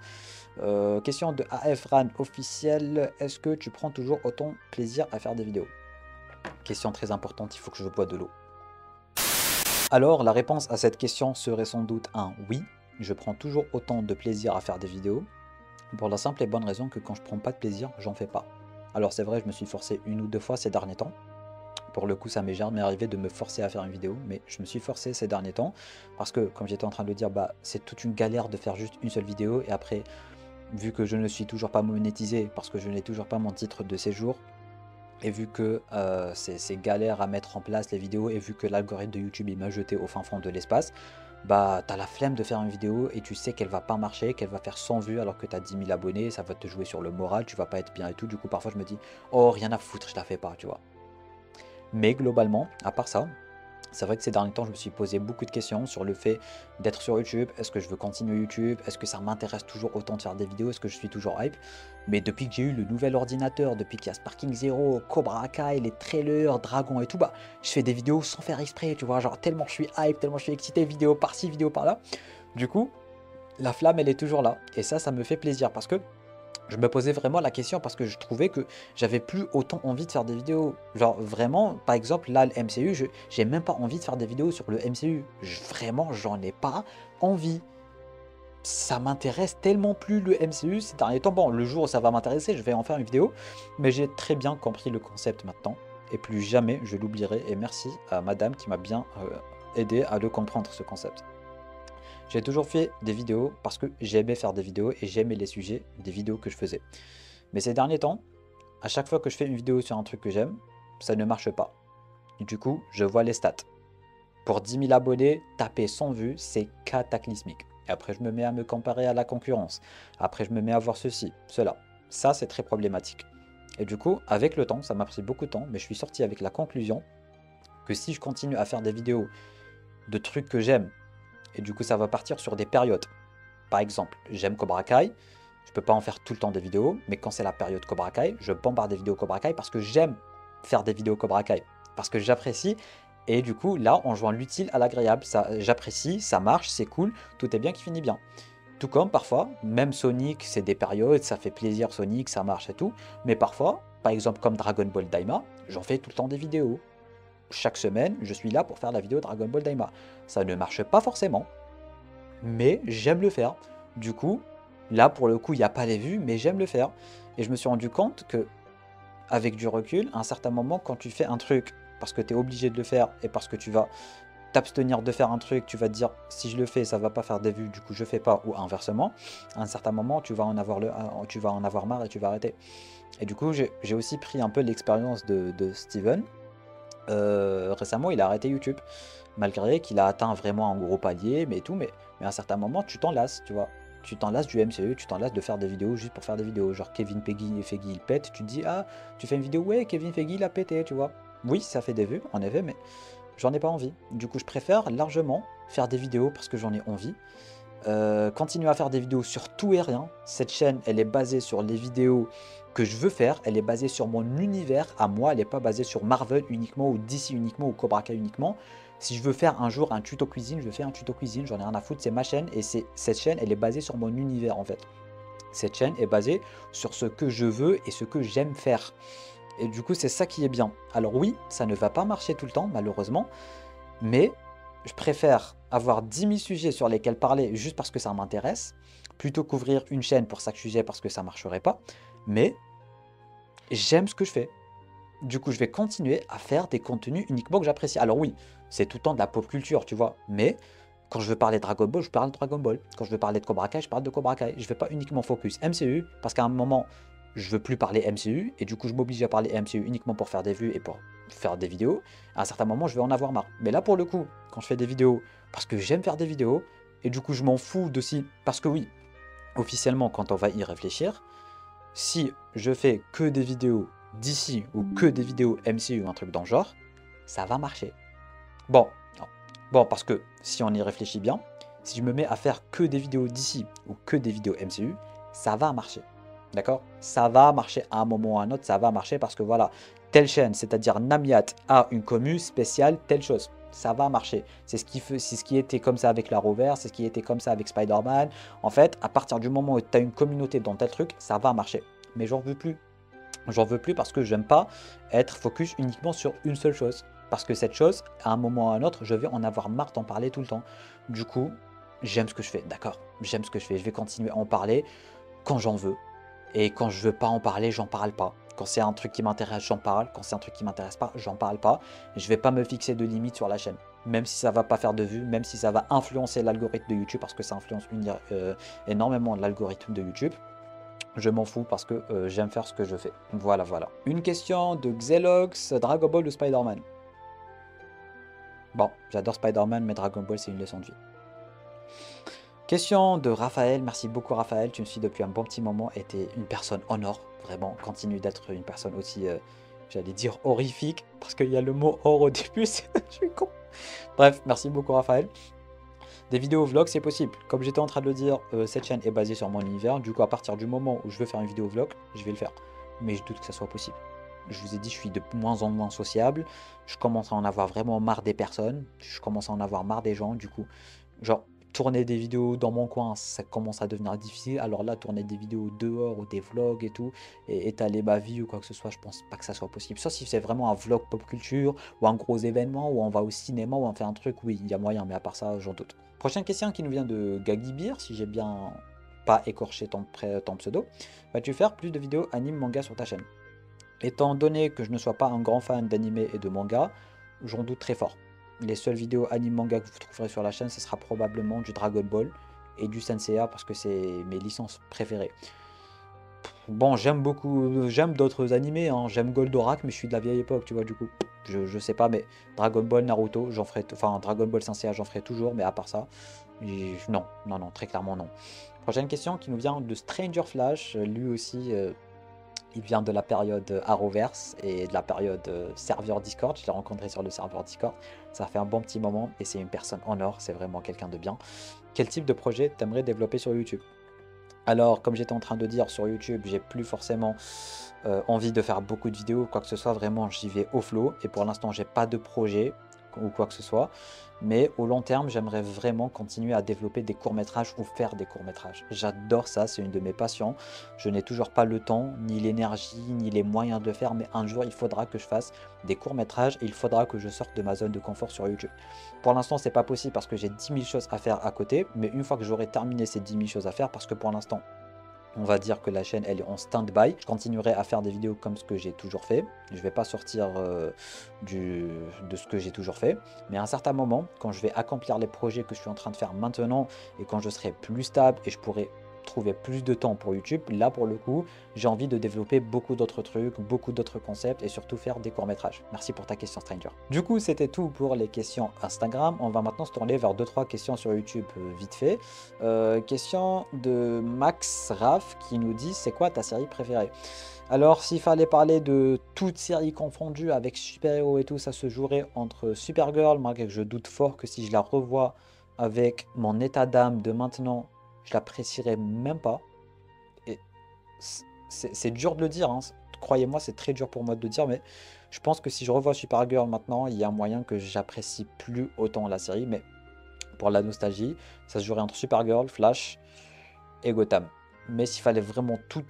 Question de AFRAN officiel. Est-ce que tu prends toujours autant plaisir à faire des vidéos? Question très importante, il faut que je bois de l'eau. Alors, la réponse à cette question serait sans doute un oui. Je prends toujours autant de plaisir à faire des vidéos, pour la simple et bonne raison que quand je prends pas de plaisir, j'en fais pas. Alors c'est vrai, je me suis forcé une ou deux fois ces derniers temps. Pour le coup, ça m'est jamais arrivé de me forcer à faire une vidéo, mais je me suis forcé ces derniers temps, parce que, comme j'étais en train de le dire, bah, c'est toute une galère de faire juste une seule vidéo, et après, vu que je ne suis toujours pas monétisé, parce que je n'ai toujours pas mon titre de séjour, et vu que c'est galère à mettre en place les vidéos, et vu que l'algorithme de YouTube il m'a jeté au fin fond de l'espace, bah t'as la flemme de faire une vidéo et tu sais qu'elle va pas marcher, qu'elle va faire 100 vues alors que t'as 10 000 abonnés, ça va te jouer sur le moral, tu vas pas être bien et tout. Du coup parfois je me dis, oh rien à foutre, je la fais pas, tu vois. Mais globalement, à part ça, c'est vrai que ces derniers temps, je me suis posé beaucoup de questions sur le fait d'être sur YouTube. Est-ce que je veux continuer YouTube? Est-ce que ça m'intéresse toujours autant de faire des vidéos? Est-ce que je suis toujours hype? Mais depuis que j'ai eu le nouvel ordinateur, depuis qu'il y a Sparking Zero, Cobra Kai, les trailers, Dragon et tout, bah, je fais des vidéos sans faire exprès, tu vois. Genre tellement je suis hype, tellement je suis excité, vidéo par-ci, vidéo par-là. Du coup, la flamme, elle est toujours là. Et ça me fait plaisir parce que je me posais vraiment la question parce que je trouvais que j'avais plus autant envie de faire des vidéos. Genre vraiment, par exemple, là, le MCU, j'ai même pas envie de faire des vidéos sur le MCU. Vraiment, j'en ai pas envie. Ça m'intéresse tellement plus le MCU ces derniers temps. Bon, le jour où ça va m'intéresser, je vais en faire une vidéo. Mais j'ai très bien compris le concept maintenant. Et plus jamais je l'oublierai. Et merci à madame qui m'a bien aidé à le comprendre, ce concept. J'ai toujours fait des vidéos parce que j'aimais faire des vidéos et j'aimais les sujets des vidéos que je faisais. Mais ces derniers temps, à chaque fois que je fais une vidéo sur un truc que j'aime, ça ne marche pas. Du coup, je vois les stats. Pour 10 000 abonnés, taper 100 vues, c'est cataclysmique. Et après, je me mets à me comparer à la concurrence. Après, je me mets à voir ceci, cela. Ça, c'est très problématique. Et du coup, avec le temps, ça m'a pris beaucoup de temps, mais je suis sorti avec la conclusion que si je continue à faire des vidéos de trucs que j'aime, et du coup, ça va partir sur des périodes. Par exemple, j'aime Cobra Kai. Je peux pas en faire tout le temps des vidéos, mais quand c'est la période Cobra Kai, je bombarde des vidéos Cobra Kai parce que j'aime faire des vidéos Cobra Kai. Parce que j'apprécie. Et du coup, là, on joint l'utile à l'agréable. J'apprécie, ça marche, c'est cool, tout est bien qui finit bien. Tout comme parfois, même Sonic, c'est des périodes, ça fait plaisir Sonic, ça marche et tout. Mais parfois, par exemple comme Dragon Ball Daima, j'en fais tout le temps des vidéos. Chaque semaine, je suis là pour faire la vidéo Dragon Ball Daima. Ça ne marche pas forcément, mais j'aime le faire. Du coup, là pour le coup, il n'y a pas les vues, mais j'aime le faire. Et je me suis rendu compte que, avec du recul, à un certain moment, quand tu fais un truc parce que tu es obligé de le faire et parce que tu vas t'abstenir de faire un truc, tu vas te dire si je le fais, ça va pas faire des vues, du coup je fais pas, ou inversement, à un certain moment, tu vas en avoir marre et tu vas arrêter. Et du coup, j'ai aussi pris un peu l'expérience de Steven. Récemment, il a arrêté YouTube, malgré qu'il a atteint vraiment un gros palier, mais tout, mais à un certain moment, tu t'en lasses, tu vois. Tu t'en lasses du MCE, tu t'en lasses de faire des vidéos juste pour faire des vidéos. Genre Kevin Feige, il pète, tu te dis, ah, tu fais une vidéo, ouais, Kevin Feige, il a pété, tu vois. Oui, ça fait des vues, en effet, mais j'en ai pas envie. Du coup, je préfère largement faire des vidéos parce que j'en ai envie. Continuer à faire des vidéos sur tout et rien. Cette chaîne, elle est basée sur les vidéos que je veux faire. Elle est basée sur mon univers à moi. Elle n'est pas basée sur Marvel uniquement ou DC uniquement ou Cobra Kai uniquement. Si je veux faire un jour un tuto cuisine, je vais faire un tuto cuisine. J'en ai rien à foutre, c'est ma chaîne. Et cette chaîne, elle est basée sur mon univers en fait. Cette chaîne est basée sur ce que je veux et ce que j'aime faire. Et du coup, c'est ça qui est bien. Alors oui, ça ne va pas marcher tout le temps, malheureusement. Mais je préfère avoir 10 000 sujets sur lesquels parler juste parce que ça m'intéresse, plutôt qu'ouvrir une chaîne pour chaque sujet parce que ça ne marcherait pas. Mais j'aime ce que je fais. Du coup, je vais continuer à faire des contenus uniquement que j'apprécie. Alors oui, c'est tout le temps de la pop culture, tu vois. Mais quand je veux parler de Dragon Ball, je parle de Dragon Ball. Quand je veux parler de Cobra Kai, je parle de Cobra Kai. Je ne vais pas uniquement focus MCU, parce qu'à un moment, je veux plus parler MCU, et du coup, je m'oblige à parler MCU uniquement pour faire des vues et pour faire des vidéos. À un certain moment, je vais en avoir marre. Mais là, pour le coup, quand je fais des vidéos, parce que j'aime faire des vidéos, et du coup, je m'en fous de si... Parce que oui, officiellement, quand on va y réfléchir, si je fais que des vidéos d'ici ou que des vidéos MCU ou un truc dans le genre, ça va marcher. Bon, parce que si on y réfléchit bien, si je me mets à faire que des vidéos d'ici ou que des vidéos MCU, ça va marcher. D'accord? Ça va marcher à un moment ou à un autre, ça va marcher parce que voilà, telle chaîne, c'est-à-dire Namiat, a une commu spéciale, telle chose. Ça va marcher. C'est ce qui était comme ça avec la Rover, c'est ce qui était comme ça avec Spider-Man. En fait, à partir du moment où tu as une communauté dans tel truc, ça va marcher. Mais j'en veux plus. J'en veux plus parce que j'aime pas être focus uniquement sur une seule chose. Parce que cette chose, à un moment ou à un autre, je vais en avoir marre d'en parler tout le temps. Du coup, j'aime ce que je fais, d'accord? J'aime ce que je fais. Je vais continuer à en parler quand j'en veux. Et quand je veux pas en parler, j'en parle pas. Quand c'est un truc qui m'intéresse, j'en parle. Quand c'est un truc qui m'intéresse pas, j'en parle pas. Je vais pas me fixer de limites sur la chaîne. Même si ça va pas faire de vues, même si ça va influencer l'algorithme de YouTube, parce que ça influence énormément l'algorithme de YouTube. Je m'en fous parce que j'aime faire ce que je fais. Voilà, voilà. Une question de Xelox, Dragon Ball ou Spider-Man? Bon, j'adore Spider-Man, mais Dragon Ball, c'est une leçon de vie. Question de Raphaël. Merci beaucoup, Raphaël. Tu me suis depuis un bon petit moment et tu es une personne en or. Vraiment, continue d'être une personne aussi, j'allais dire horrifique, parce qu'il y a le mot or au début. Je suis con. Bref, merci beaucoup, Raphaël. Des vidéos vlog, c'est possible. Comme j'étais en train de le dire, cette chaîne est basée sur mon univers. Du coup, à partir du moment où je veux faire une vidéo vlog, je vais le faire. Mais je doute que ça soit possible. Je vous ai dit, je suis de moins en moins sociable. Je commence à en avoir vraiment marre des personnes. Je commence à en avoir marre des gens. Du coup, genre, tourner des vidéos dans mon coin, ça commence à devenir difficile. Alors là, tourner des vidéos dehors ou des vlogs et tout, et étaler ma vie ou quoi que ce soit, je pense pas que ça soit possible. Sauf si c'est vraiment un vlog pop culture ou un gros événement où on va au cinéma ou on fait un truc, oui, il y a moyen, mais à part ça, j'en doute. Prochaine question qui nous vient de Gagibir, si j'ai bien pas écorché ton pseudo. Vas-tu faire plus de vidéos anime manga sur ta chaîne? Étant donné que je ne sois pas un grand fan d'anime et de manga, j'en doute très fort. Les seules vidéos anime manga que vous trouverez sur la chaîne, ce sera probablement du Dragon Ball et du Senseiya parce que c'est mes licences préférées. Bon, j'aime d'autres animés, hein. J'aime Goldorak, mais je suis de la vieille époque, tu vois, du coup. Je sais pas, mais Dragon Ball, Naruto, j'en ferai, enfin Dragon Ball Senseiya, j'en ferai toujours, mais à part ça, non, non, non, très clairement non. Prochaine question qui nous vient de Stranger Flash, lui aussi. Il vient de la période Arrowverse et de la période serveur Discord. Je l'ai rencontré sur le serveur Discord. Ça fait un bon petit moment et c'est une personne en or. C'est vraiment quelqu'un de bien. Quel type de projet t'aimerais développer sur YouTube? Alors, comme j'étais en train de dire sur YouTube, j'ai plus forcément envie de faire beaucoup de vidéos, quoi que ce soit. Vraiment, j'y vais au flow. Et pour l'instant, j'ai pas de projet ou quoi que ce soit. Mais au long terme, j'aimerais vraiment continuer à développer des courts-métrages ou faire des courts-métrages. J'adore ça, c'est une de mes passions. Je n'ai toujours pas le temps, ni l'énergie, ni les moyens de le faire, mais un jour, il faudra que je fasse des courts-métrages et il faudra que je sorte de ma zone de confort sur YouTube. Pour l'instant, c'est pas possible parce que j'ai 10 000 choses à faire à côté, mais une fois que j'aurai terminé ces 10 000 choses à faire, parce que pour l'instant, on va dire que la chaîne elle est en stand-by. Je continuerai à faire des vidéos comme ce que j'ai toujours fait. Je ne vais pas sortir de ce que j'ai toujours fait. Mais à un certain moment, quand je vais accomplir les projets que je suis en train de faire maintenant et quand je serai plus stable et je pourrai trouver plus de temps pour YouTube, là pour le coup, j'ai envie de développer beaucoup d'autres trucs, beaucoup d'autres concepts et surtout faire des courts-métrages. Merci pour ta question, Stranger. Du coup, c'était tout pour les questions Instagram. On va maintenant se tourner vers 2-3 questions sur YouTube vite fait. Question de Max Raff qui nous dit: c'est quoi ta série préférée? Alors, s'il fallait parler de toutes séries confondues avec super-héros et tout, ça se jouerait entre Supergirl, malgré que je doute fort que si je la revois avec mon état d'âme de maintenant, je l'apprécierais même pas. Et c'est dur de le dire, hein. Croyez-moi, c'est très dur pour moi de le dire, mais je pense que si je revois Supergirl maintenant, il y a moyen que j'apprécie plus autant la série. Mais pour la nostalgie, ça se jouerait entre Supergirl, Flash et Gotham. Mais s'il fallait vraiment tout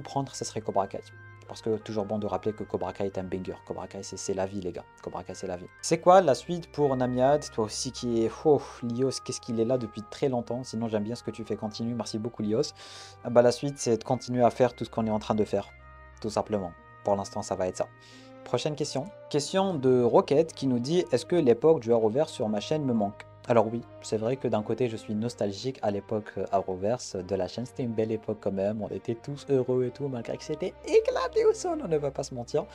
prendre, ça serait Cobra Kai. Parce que toujours bon de rappeler que Cobra Kai est un banger. Cobra Kai, c'est la vie, les gars. Cobra Kai, c'est la vie. C'est quoi la suite pour Namiad? Toi aussi qui est... Oh, Lios, qu'est-ce qu'il est là depuis très longtemps. Sinon, j'aime bien ce que tu fais. Continue. Merci beaucoup, Lios. Ah bah, la suite, c'est de continuer à faire tout ce qu'on est en train de faire. Tout simplement. Pour l'instant, ça va être ça. Prochaine question. Question de Rocket qui nous dit: est-ce que l'époque du Arrowverse sur ma chaîne me manque? Alors oui, c'est vrai que d'un côté je suis nostalgique à l'époque Arrowverse de la chaîne, c'était une belle époque quand même, on était tous heureux et tout, malgré que c'était éclaté au sol, on ne va pas se mentir.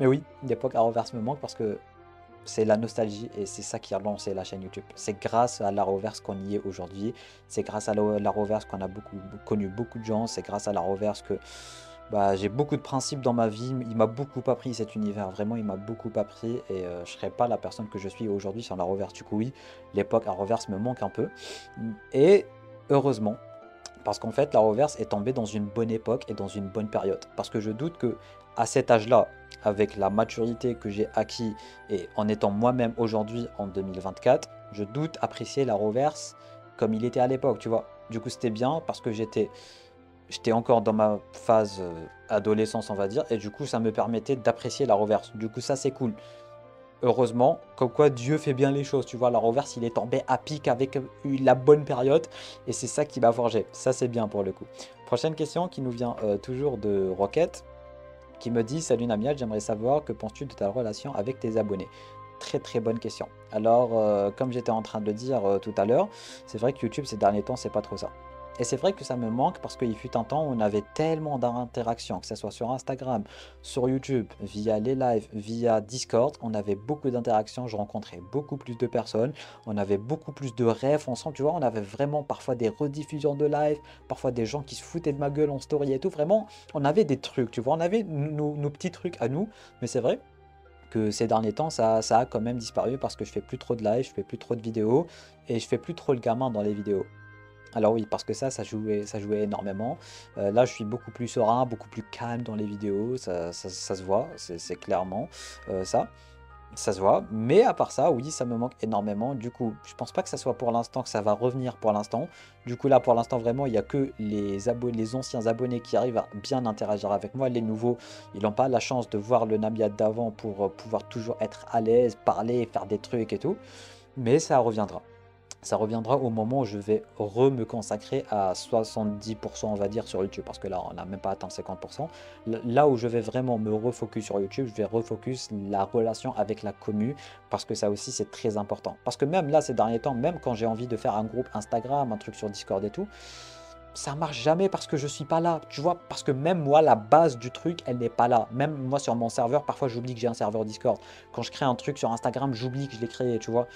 Mais oui, l'époque Arrowverse me manque parce que c'est la nostalgie et c'est ça qui a lancé la chaîne YouTube. C'est grâce à l'Arrowverse qu'on y est aujourd'hui, c'est grâce à l'Arrowverse qu'on a connu beaucoup de gens, c'est grâce à l'Arrowverse que j'ai beaucoup de principes dans ma vie. Il m'a beaucoup appris cet univers, vraiment il m'a beaucoup appris et je ne serais pas la personne que je suis aujourd'hui sans l'Arrowverse. Du coup oui, l'époque Arrowverse me manque un peu et heureusement, parce qu'en fait l'Arrowverse est tombé dans une bonne époque et dans une bonne période. Parce que je doute que à cet âge-là, avec la maturité que j'ai acquis et en étant moi-même aujourd'hui en 2024, je doute apprécier l'Arrowverse comme il était à l'époque, tu vois. Du coup c'était bien parce que j'étais encore dans ma phase adolescence, on va dire, et du coup ça me permettait d'apprécier l'Arrowverse. Du coup ça c'est cool. Heureusement, comme quoi Dieu fait bien les choses, tu vois, l'Arrowverse il est tombé à pic avec la bonne période, et c'est ça qui m'a forgé. Ça c'est bien pour le coup. Prochaine question qui nous vient toujours de Rocket, qui me dit: salut Namiad, j'aimerais savoir que penses-tu de ta relation avec tes abonnés? Très très bonne question. Alors comme j'étais en train de le dire tout à l'heure, c'est vrai que YouTube ces derniers temps c'est pas trop ça. Et c'est vrai que ça me manque parce qu'il fut un temps où on avait tellement d'interactions, que ce soit sur Instagram, sur YouTube, via les lives, via Discord, on avait beaucoup d'interactions, je rencontrais beaucoup plus de personnes, on avait beaucoup plus de rêves ensemble, tu vois, on avait vraiment parfois des rediffusions de live, parfois des gens qui se foutaient de ma gueule en story et tout, vraiment, on avait des trucs, tu vois, on avait nos petits trucs à nous, mais c'est vrai que ces derniers temps, ça a quand même disparu parce que je fais plus trop de live, je fais plus trop de vidéos, et je fais plus trop le gamin dans les vidéos. Alors oui, parce que ça jouait énormément. Là, je suis beaucoup plus serein, beaucoup plus calme dans les vidéos, ça se voit, c'est clairement ça. Ça se voit, mais à part ça, oui, ça me manque énormément. Du coup, je pense pas que ça soit pour l'instant que ça va revenir pour l'instant. Du coup, là, pour l'instant, vraiment, il n'y a que les abonnés, les anciens abonnés qui arrivent à bien interagir avec moi. Les nouveaux, ils n'ont pas la chance de voir le Namiad d'avant pour pouvoir toujours être à l'aise, parler, faire des trucs et tout. Mais ça reviendra. Ça reviendra au moment où je vais me consacrer à 70%, on va dire, sur YouTube. Parce que là, on n'a même pas atteint 50%. Là où je vais vraiment me refocus sur YouTube, je vais refocus la relation avec la commu. Parce que ça aussi, c'est très important. Parce que même là, ces derniers temps, même quand j'ai envie de faire un groupe Instagram, un truc sur Discord et tout, ça marche jamais parce que je suis pas là, tu vois, parce que même moi, la base du truc, elle n'est pas là. Même moi, sur mon serveur, parfois, j'oublie que j'ai un serveur Discord. Quand je crée un truc sur Instagram, j'oublie que je l'ai créé, tu vois.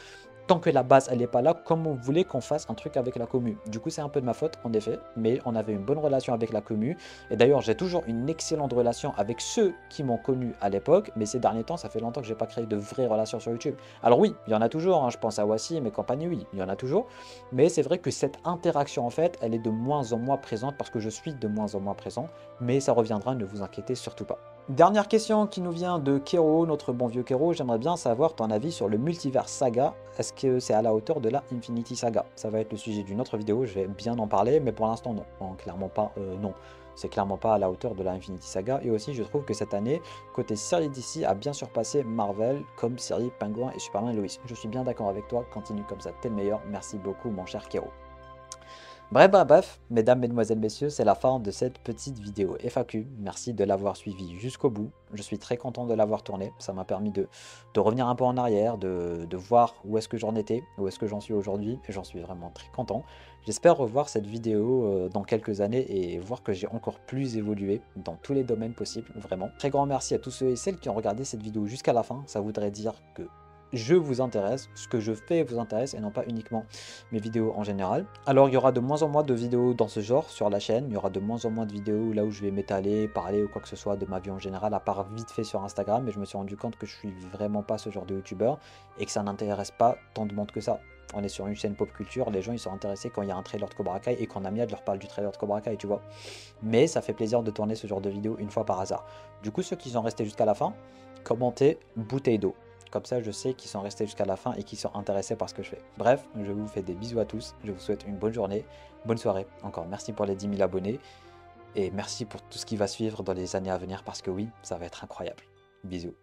Tant que la base, elle n'est pas là, comment vous voulez qu'on fasse un truc avec la commu? Du coup, c'est un peu de ma faute, en effet, mais on avait une bonne relation avec la commu. Et d'ailleurs, j'ai toujours une excellente relation avec ceux qui m'ont connu à l'époque, mais ces derniers temps, ça fait longtemps que j'ai pas créé de vraies relations sur YouTube. Alors oui, il y en a toujours, hein, je pense à Wassim et compagnie, oui, il y en a toujours. Mais c'est vrai que cette interaction, en fait, elle est de moins en moins présente parce que je suis de moins en moins présent. Mais ça reviendra, ne vous inquiétez surtout pas. Dernière question qui nous vient de Kero, notre bon vieux Kero. J'aimerais bien savoir ton avis sur le multivers saga. Est-ce que c'est à la hauteur de la Infinity Saga? Ça va être le sujet d'une autre vidéo, je vais bien en parler, mais pour l'instant non. Non, clairement pas, non. C'est clairement pas à la hauteur de la Infinity Saga. Et aussi, je trouve que cette année, côté série DC, a bien surpassé Marvel comme série Penguin et Superman et Lois. Je suis bien d'accord avec toi, continue comme ça, t'es le meilleur. Merci beaucoup, mon cher Kero. Bref, mesdames, mesdemoiselles, messieurs, c'est la fin de cette petite vidéo FAQ. Merci de l'avoir suivi jusqu'au bout. Je suis très content de l'avoir tourné. Ça m'a permis de revenir un peu en arrière, de voir où est-ce que j'en étais, où est-ce que j'en suis aujourd'hui. Et j'en suis vraiment très content. J'espère revoir cette vidéo dans quelques années et voir que j'ai encore plus évolué dans tous les domaines possibles, vraiment. Très grand merci à tous ceux et celles qui ont regardé cette vidéo jusqu'à la fin. Ça voudrait dire que je vous intéresse, ce que je fais vous intéresse et non pas uniquement mes vidéos en général. Alors il y aura de moins en moins de vidéos dans ce genre sur la chaîne, il y aura de moins en moins de vidéos là où je vais m'étaler, parler ou quoi que ce soit de ma vie en général, à part vite fait sur Instagram, mais je me suis rendu compte que je suis vraiment pas ce genre de youtubeur et que ça n'intéresse pas tant de monde que ça. On est sur une chaîne pop culture, les gens ils sont intéressés quand il y a un trailer de Cobra Kai et quand Namiad leur parle du trailer de Cobra Kai, tu vois. Mais ça fait plaisir de tourner ce genre de vidéo une fois par hasard. Du coup, ceux qui sont restés jusqu'à la fin, commentez bouteille d'eau. Comme ça, je sais qu'ils sont restés jusqu'à la fin et qu'ils sont intéressés par ce que je fais. Bref, je vous fais des bisous à tous. Je vous souhaite une bonne journée, bonne soirée. Encore merci pour les 10 000 abonnés. Et merci pour tout ce qui va suivre dans les années à venir parce que oui, ça va être incroyable. Bisous.